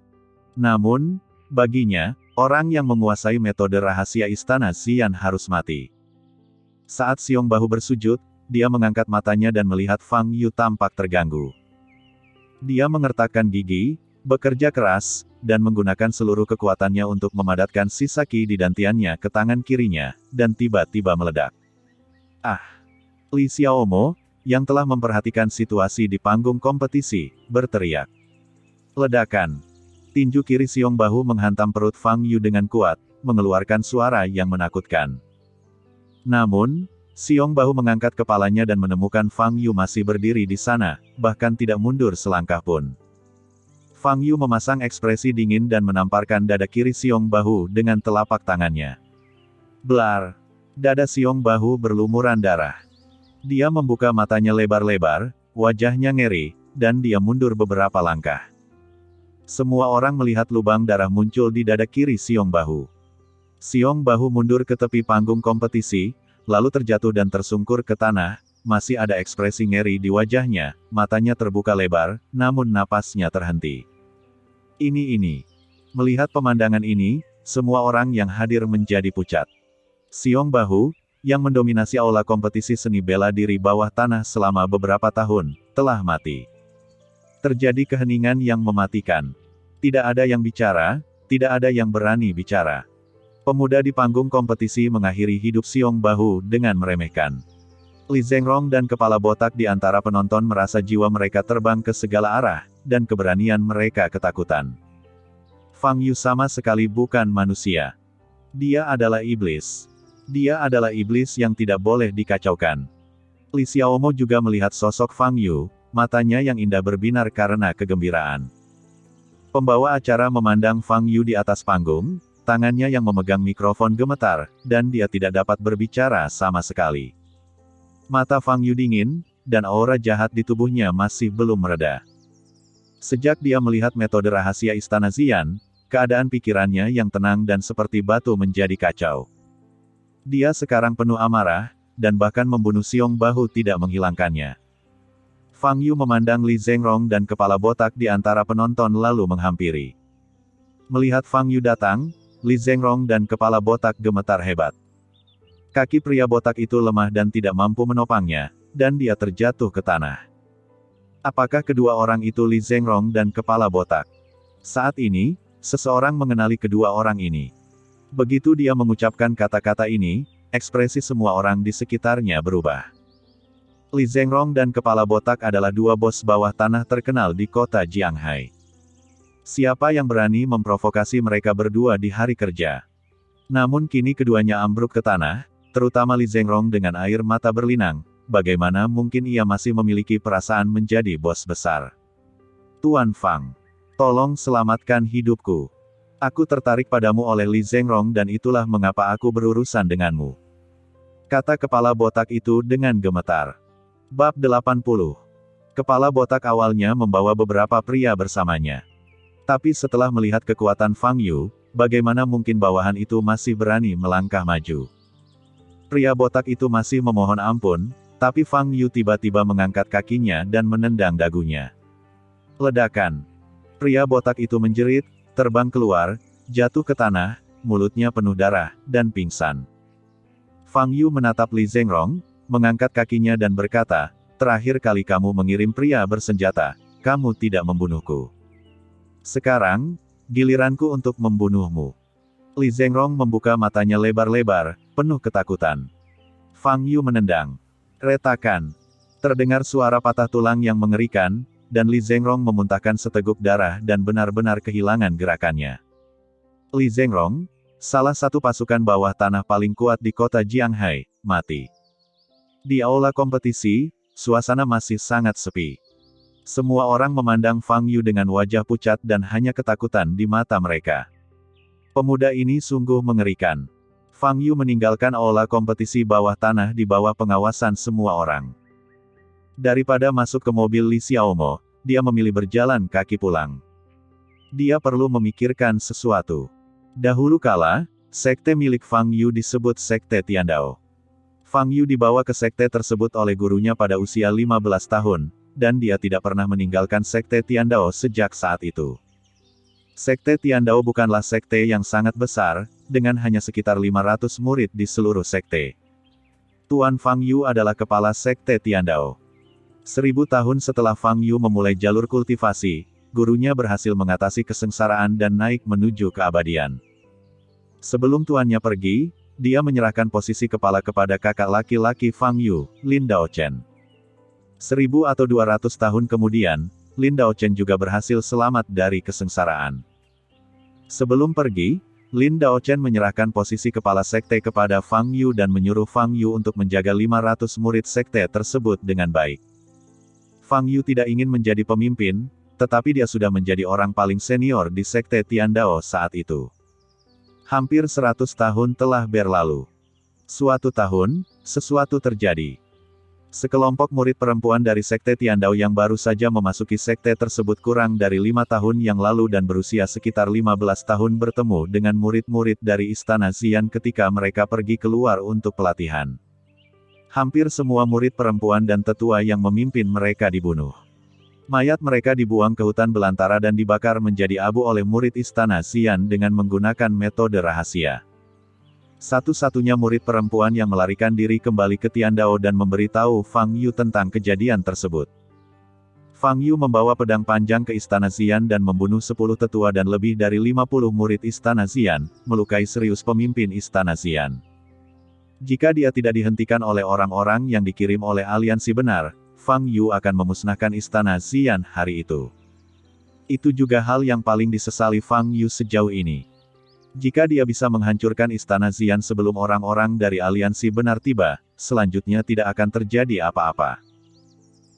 Namun, baginya, orang yang menguasai metode rahasia Istana Xian harus mati. Saat Xiong Bahu bersujud, dia mengangkat matanya dan melihat Fang Yu tampak terganggu. Dia mengertakkan gigi, bekerja keras, dan menggunakan seluruh kekuatannya untuk memadatkan sisa ki di dantiannya ke tangan kirinya, dan tiba-tiba meledak. Ah! Li Xiaomo, yang telah memperhatikan situasi di panggung kompetisi, berteriak. Ledakan. Tinju kiri Xiong Bahu menghantam perut Fang Yu dengan kuat, mengeluarkan suara yang menakutkan. Namun, Xiong Bahu mengangkat kepalanya dan menemukan Fang Yu masih berdiri di sana, bahkan tidak mundur selangkah pun. Fang Yu memasang ekspresi dingin dan menamparkan dada kiri Xiong Bahu dengan telapak tangannya. Blar! Dada Xiong Bahu berlumuran darah. Dia membuka matanya lebar-lebar, wajahnya ngeri, dan dia mundur beberapa langkah. Semua orang melihat lubang darah muncul di dada kiri Xiong Bahu. Xiong Bahu mundur ke tepi panggung kompetisi, lalu terjatuh dan tersungkur ke tanah, masih ada ekspresi ngeri di wajahnya, matanya terbuka lebar, namun napasnya terhenti. Ini. Melihat pemandangan ini, semua orang yang hadir menjadi pucat. Xiong Bahu, yang mendominasi aula kompetisi seni bela diri bawah tanah selama beberapa tahun, telah mati. Terjadi keheningan yang mematikan. Tidak ada yang bicara, tidak ada yang berani bicara. Pemuda di panggung kompetisi mengakhiri hidup Xiong Bahu dengan meremehkan. Li Zhengrong dan kepala botak di antara penonton merasa jiwa mereka terbang ke segala arah, dan keberanian mereka ketakutan. Fang Yu sama sekali bukan manusia. Dia adalah iblis. Dia adalah iblis yang tidak boleh dikacaukan. Li Xiaomo juga melihat sosok Fang Yu, matanya yang indah berbinar karena kegembiraan. Pembawa acara memandang Fang Yu di atas panggung, tangannya yang memegang mikrofon gemetar, dan dia tidak dapat berbicara sama sekali. Mata Fang Yu dingin, dan aura jahat di tubuhnya masih belum mereda. Sejak dia melihat metode rahasia Istana Xian, keadaan pikirannya yang tenang dan seperti batu menjadi kacau. Dia sekarang penuh amarah, dan bahkan membunuh Xiong Bahu tidak menghilangkannya. Fang Yu memandang Li Zhengrong dan kepala botak di antara penonton lalu menghampiri. Melihat Fang Yu datang, Li Zhengrong dan kepala botak gemetar hebat. Kaki pria botak itu lemah dan tidak mampu menopangnya, dan dia terjatuh ke tanah. Apakah kedua orang itu Li Zhengrong dan kepala botak? Saat ini, seseorang mengenali kedua orang ini. Begitu dia mengucapkan kata-kata ini, ekspresi semua orang di sekitarnya berubah. Li Zhengrong dan kepala botak adalah dua bos bawah tanah terkenal di kota Jianghai. Siapa yang berani memprovokasi mereka berdua di hari kerja? Namun kini keduanya ambruk ke tanah, terutama Li Zhengrong dengan air mata berlinang. Bagaimana mungkin ia masih memiliki perasaan menjadi bos besar? Tuan Fang, tolong selamatkan hidupku. Aku tertarik padamu oleh Li Zhengrong dan itulah mengapa aku berurusan denganmu. Kata kepala botak itu dengan gemetar. Bab 80. Kepala botak awalnya membawa beberapa pria bersamanya. Tapi setelah melihat kekuatan Fang Yu, bagaimana mungkin bawahan itu masih berani melangkah maju? Pria botak itu masih memohon ampun, tapi Fang Yu tiba-tiba mengangkat kakinya dan menendang dagunya. Ledakan. Pria botak itu menjerit, terbang keluar, jatuh ke tanah, mulutnya penuh darah, dan pingsan. Fang Yu menatap Li Zhengrong, mengangkat kakinya dan berkata, terakhir kali kamu mengirim pria bersenjata, kamu tidak membunuhku. Sekarang, giliranku untuk membunuhmu. Li Zhengrong membuka matanya lebar-lebar, penuh ketakutan. Fang Yu menendang. Retakan. Terdengar suara patah tulang yang mengerikan, dan Li Zhengrong memuntahkan seteguk darah dan benar-benar kehilangan gerakannya. Li Zhengrong, salah satu pasukan bawah tanah paling kuat di kota Jianghai, mati. Di aula kompetisi, suasana masih sangat sepi. Semua orang memandang Fang Yu dengan wajah pucat dan hanya ketakutan di mata mereka. Pemuda ini sungguh mengerikan. Fang Yu meninggalkan aula kompetisi bawah tanah di bawah pengawasan semua orang. Daripada masuk ke mobil Li Xiaomo, dia memilih berjalan kaki pulang. Dia perlu memikirkan sesuatu. Dahulu kala, sekte milik Fang Yu disebut Sekte Tiandao. Fang Yu dibawa ke sekte tersebut oleh gurunya pada usia 15 tahun, dan dia tidak pernah meninggalkan Sekte Tiandao sejak saat itu. Sekte Tiandao bukanlah sekte yang sangat besar, dengan hanya sekitar 500 murid di seluruh sekte. Tuan Fang Yu adalah kepala Sekte Tiandao. 1000 tahun setelah Fang Yu memulai jalur kultivasi, gurunya berhasil mengatasi kesengsaraan dan naik menuju keabadian. Sebelum tuannya pergi, dia menyerahkan posisi kepala kepada kakak laki-laki Fang Yu, Lin Daochen. 1000 atau 200 tahun kemudian, Lin Daochen juga berhasil selamat dari kesengsaraan. Sebelum pergi, Lin Daochen menyerahkan posisi kepala sekte kepada Fang Yu dan menyuruh Fang Yu untuk menjaga 500 murid sekte tersebut dengan baik. Fang Yu tidak ingin menjadi pemimpin, tetapi dia sudah menjadi orang paling senior di Sekte Tiandao saat itu. Hampir 100 tahun telah berlalu. Suatu tahun, sesuatu terjadi. Sekelompok murid perempuan dari Sekte Tiandao yang baru saja memasuki sekte tersebut kurang dari 5 tahun yang lalu dan berusia sekitar 15 tahun bertemu dengan murid-murid dari Istana Xian ketika mereka pergi keluar untuk pelatihan. Hampir semua murid perempuan dan tetua yang memimpin mereka dibunuh. Mayat mereka dibuang ke hutan belantara dan dibakar menjadi abu oleh murid Istana Xian dengan menggunakan metode rahasia. Satu-satunya murid perempuan yang melarikan diri kembali ke Tiandao dan memberitahu Fang Yu tentang kejadian tersebut. Fang Yu membawa pedang panjang ke Istana Xian dan membunuh 10 tetua dan lebih dari 50 murid Istana Xian, melukai serius pemimpin Istana Xian. Jika dia tidak dihentikan oleh orang-orang yang dikirim oleh aliansi benar, Fang Yu akan memusnahkan Istana Xian hari itu. Itu juga hal yang paling disesali Fang Yu sejauh ini. Jika dia bisa menghancurkan Istana Xian sebelum orang-orang dari aliansi benar tiba, selanjutnya tidak akan terjadi apa-apa.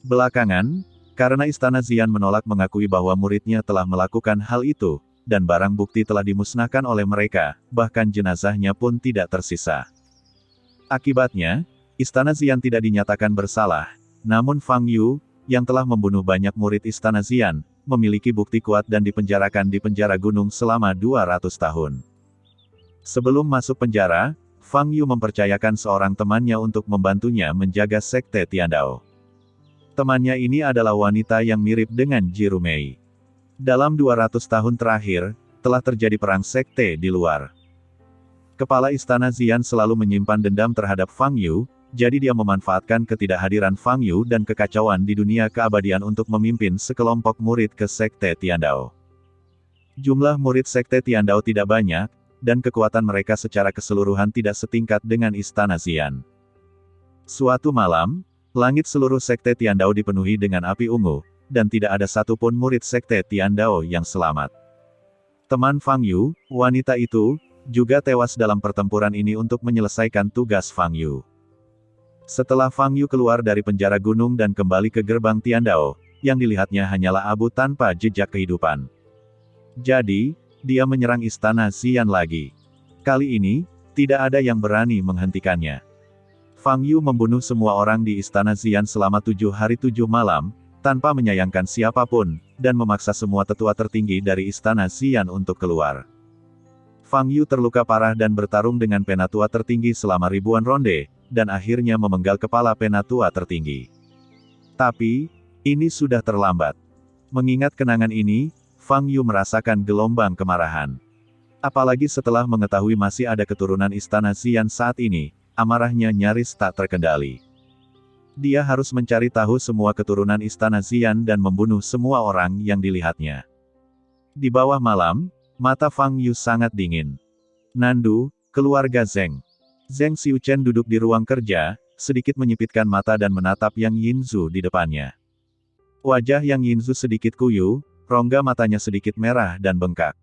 Belakangan, karena Istana Xian menolak mengakui bahwa muridnya telah melakukan hal itu, dan barang bukti telah dimusnahkan oleh mereka, bahkan jenazahnya pun tidak tersisa. Akibatnya, Istana Xian tidak dinyatakan bersalah, namun Fang Yu, yang telah membunuh banyak murid Istana Xian, memiliki bukti kuat dan dipenjarakan di penjara gunung selama 200 tahun. Sebelum masuk penjara, Fang Yu mempercayakan seorang temannya untuk membantunya menjaga sekte Tiandao. Temannya ini adalah wanita yang mirip dengan Ji Rumei. Dalam 200 tahun terakhir, telah terjadi perang sekte di luar. Kepala Istana Xian selalu menyimpan dendam terhadap Fang Yu, jadi dia memanfaatkan ketidakhadiran Fang Yu dan kekacauan di dunia keabadian untuk memimpin sekelompok murid ke sekte Tiandao. Jumlah murid sekte Tiandao tidak banyak, dan kekuatan mereka secara keseluruhan tidak setingkat dengan Istana Xian. Suatu malam, langit seluruh sekte Tiandao dipenuhi dengan api ungu, dan tidak ada satupun murid sekte Tiandao yang selamat. Teman Fang Yu, wanita itu, juga tewas dalam pertempuran ini untuk menyelesaikan tugas Fang Yu. Setelah Fang Yu keluar dari penjara gunung dan kembali ke gerbang Tiandao, yang dilihatnya hanyalah abu tanpa jejak kehidupan. Jadi, dia menyerang Istana Xian lagi. Kali ini, tidak ada yang berani menghentikannya. Fang Yu membunuh semua orang di Istana Xian selama 7 hari 7 malam, tanpa menyayangkan siapapun, dan memaksa semua tetua tertinggi dari Istana Xian untuk keluar. Fang Yu terluka parah dan bertarung dengan penatua tertinggi selama ribuan ronde, dan akhirnya memenggal kepala penatua tertinggi. Tapi, ini sudah terlambat. Mengingat kenangan ini, Fang Yu merasakan gelombang kemarahan. Apalagi setelah mengetahui masih ada keturunan Istana Xian saat ini, amarahnya nyaris tak terkendali. Dia harus mencari tahu semua keturunan Istana Xian dan membunuh semua orang yang dilihatnya. Di bawah malam, mata Fang Yu sangat dingin. Nandu, keluarga Zheng. Zheng Xiuchen duduk di ruang kerja, sedikit menyipitkan mata dan menatap Yang Yinzu di depannya. Wajah Yang Yinzu sedikit kuyu, rongga matanya sedikit merah dan bengkak.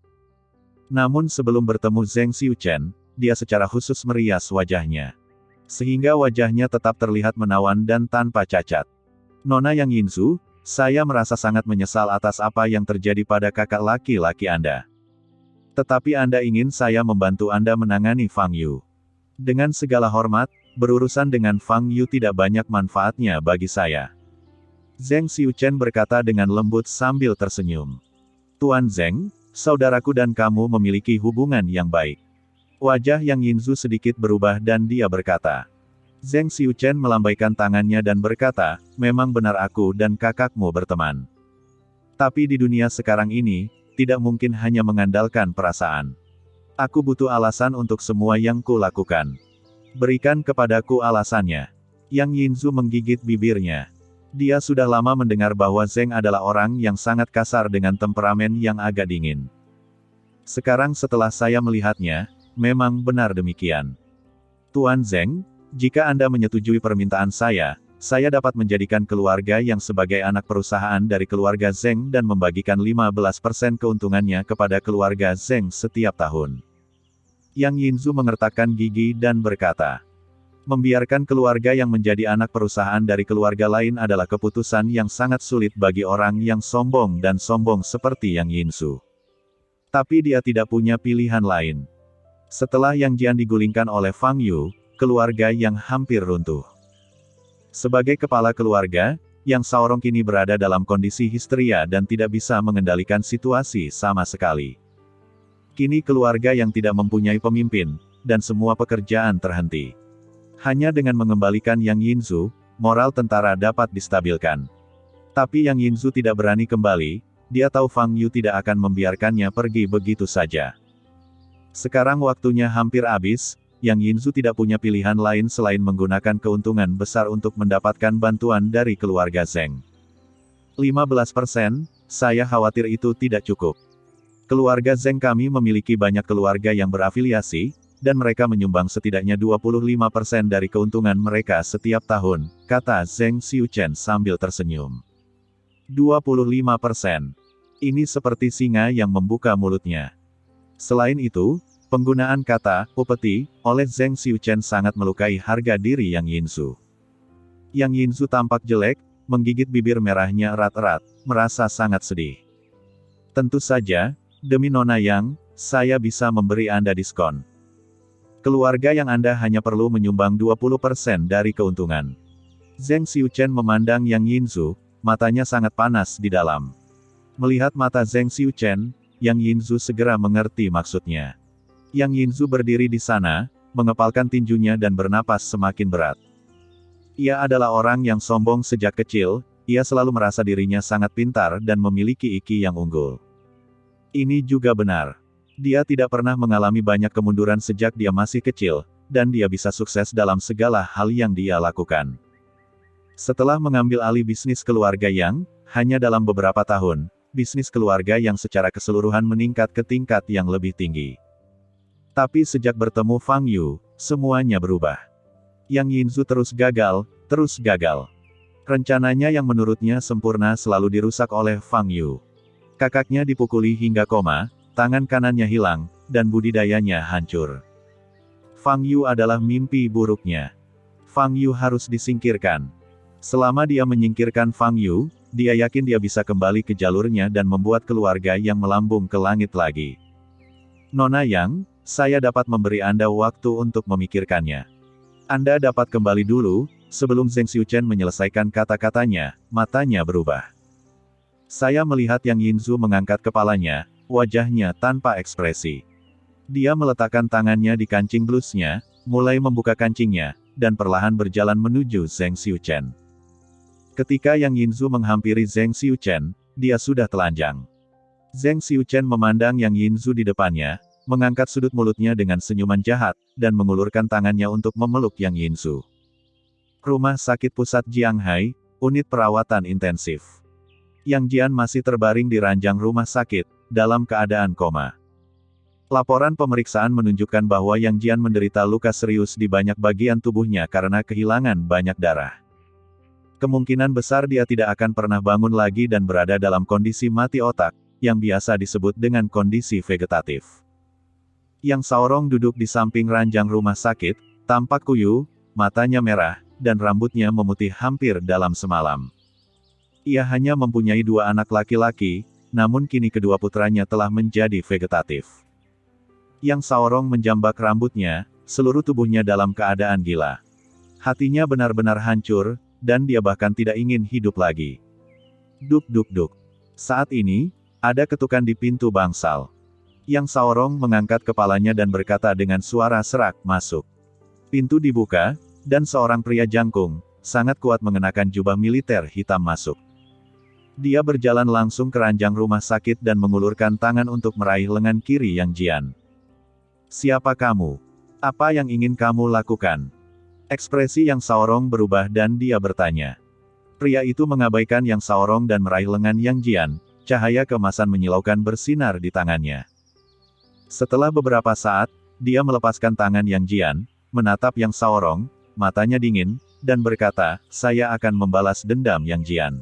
Namun sebelum bertemu Zheng Xiuchen, dia secara khusus merias wajahnya. Sehingga wajahnya tetap terlihat menawan dan tanpa cacat. Nona Yang Yinzu, saya merasa sangat menyesal atas apa yang terjadi pada kakak laki-laki Anda. Tetapi Anda ingin saya membantu Anda menangani Fang Yu. Dengan segala hormat, berurusan dengan Fang Yu tidak banyak manfaatnya bagi saya. Zheng Xiuchen berkata dengan lembut sambil tersenyum. Tuan Zheng, saudaraku dan kamu memiliki hubungan yang baik. Wajah Yang Yinzu sedikit berubah dan dia berkata. Zheng Xiuchen melambaikan tangannya dan berkata, memang benar aku dan kakakmu berteman. Tapi di dunia sekarang ini, tidak mungkin hanya mengandalkan perasaan. Aku butuh alasan untuk semua yang kulakukan. Berikan kepadaku alasannya. Yang Yinzu menggigit bibirnya. Dia sudah lama mendengar bahwa Zheng adalah orang yang sangat kasar dengan temperamen yang agak dingin. Sekarang setelah saya melihatnya, memang benar demikian. Tuan Zheng, jika Anda menyetujui permintaan saya dapat menjadikan keluarga yang sebagai anak perusahaan dari keluarga Zheng dan membagikan 15% keuntungannya kepada keluarga Zheng setiap tahun. Yang Yinzu mengertakkan gigi dan berkata, membiarkan keluarga yang menjadi anak perusahaan dari keluarga lain adalah keputusan yang sangat sulit bagi orang yang sombong dan sombong seperti Yang Yinzu. Tapi dia tidak punya pilihan lain. Setelah Yang Jian digulingkan oleh Fang Yu, keluarga yang hampir runtuh. Sebagai kepala keluarga, Yang Saorong kini berada dalam kondisi histeria dan tidak bisa mengendalikan situasi sama sekali. Kini keluarga yang tidak mempunyai pemimpin, dan semua pekerjaan terhenti. Hanya dengan mengembalikan Yang Yinzu, moral tentara dapat distabilkan. Tapi Yang Yinzu tidak berani kembali, dia tahu Fang Yu tidak akan membiarkannya pergi begitu saja. Sekarang waktunya hampir habis, Yang Yinzu tidak punya pilihan lain selain menggunakan keuntungan besar untuk mendapatkan bantuan dari keluarga Zheng. 15%, saya khawatir itu tidak cukup. Keluarga Zheng kami memiliki banyak keluarga yang berafiliasi, dan mereka menyumbang setidaknya 25% dari keuntungan mereka setiap tahun, kata Zheng Xiuchen sambil tersenyum. 25%. Ini seperti singa yang membuka mulutnya. Selain itu, penggunaan kata upeti oleh Zheng Xiuchen sangat melukai harga diri Yang Yinzu. Yang Yinzu tampak jelek, menggigit bibir merahnya erat-erat, merasa sangat sedih. Tentu saja, demi Nona Yang, saya bisa memberi Anda diskon. Keluarga yang Anda hanya perlu menyumbang 20% dari keuntungan. Zheng Xiuchen memandang Yang Yinzu, matanya sangat panas di dalam. Melihat mata Zheng Xiuchen, Yang Yinzu segera mengerti maksudnya. Yang Yinzu berdiri di sana, mengepalkan tinjunya dan bernapas semakin berat. Ia adalah orang yang sombong sejak kecil, ia selalu merasa dirinya sangat pintar dan memiliki IQ yang unggul. Ini juga benar. Dia tidak pernah mengalami banyak kemunduran sejak dia masih kecil, dan dia bisa sukses dalam segala hal yang dia lakukan. Setelah mengambil alih bisnis keluarga Yang, hanya dalam beberapa tahun, bisnis keluarga Yang secara keseluruhan meningkat ke tingkat yang lebih tinggi. Tapi sejak bertemu Fang Yu, semuanya berubah. Yang Yinzu terus gagal. Rencananya yang menurutnya sempurna selalu dirusak oleh Fang Yu. Kakaknya dipukuli hingga koma, tangan kanannya hilang, dan budidayanya hancur. Fang Yu adalah mimpi buruknya. Fang Yu harus disingkirkan. Selama dia menyingkirkan Fang Yu, dia yakin dia bisa kembali ke jalurnya dan membuat keluarga yang melambung ke langit lagi. Nona Yang, saya dapat memberi Anda waktu untuk memikirkannya. Anda dapat kembali dulu. Sebelum Zheng Xiuchen menyelesaikan kata-katanya, matanya berubah. Saya melihat Yang Yinzu mengangkat kepalanya, wajahnya tanpa ekspresi. Dia meletakkan tangannya di kancing blusnya, mulai membuka kancingnya, dan perlahan berjalan menuju Zheng Xiuchen. Ketika Yang Yinzu menghampiri Zheng Xiuchen, dia sudah telanjang. Zheng Xiuchen memandang Yang Yinzu di depannya, mengangkat sudut mulutnya dengan senyuman jahat, dan mengulurkan tangannya untuk memeluk Yang Yinzu. Rumah Sakit Pusat Jianghai, Unit Perawatan Intensif. Yang Jian masih terbaring di ranjang rumah sakit, dalam keadaan koma. Laporan pemeriksaan menunjukkan bahwa Yang Jian menderita luka serius di banyak bagian tubuhnya karena kehilangan banyak darah. Kemungkinan besar dia tidak akan pernah bangun lagi dan berada dalam kondisi mati otak, yang biasa disebut dengan kondisi vegetatif. Yang Saorong duduk di samping ranjang rumah sakit, tampak kuyu, matanya merah, dan rambutnya memutih hampir dalam semalam. Ia hanya mempunyai 2 anak laki-laki, namun kini kedua putranya telah menjadi vegetatif. Yang Saorong menjambak rambutnya, seluruh tubuhnya dalam keadaan gila. Hatinya benar-benar hancur, dan dia bahkan tidak ingin hidup lagi. Duk duk duk. Saat ini, ada ketukan di pintu bangsal. Yang Saorong mengangkat kepalanya dan berkata dengan suara serak, "Masuk." Pintu dibuka, dan seorang pria jangkung, sangat kuat mengenakan jubah militer hitam masuk. Dia berjalan langsung ke ranjang rumah sakit dan mengulurkan tangan untuk meraih lengan kiri Yang Jian. "Siapa kamu? Apa yang ingin kamu lakukan?" Ekspresi Yang Saorong berubah dan dia bertanya. Pria itu mengabaikan Yang Saorong dan meraih lengan Yang Jian, cahaya keemasan menyilaukan bersinar di tangannya. Setelah beberapa saat, dia melepaskan tangan Yang Jian, menatap Yang Saorong, matanya dingin, dan berkata, "Saya akan membalas dendam Yang Jian."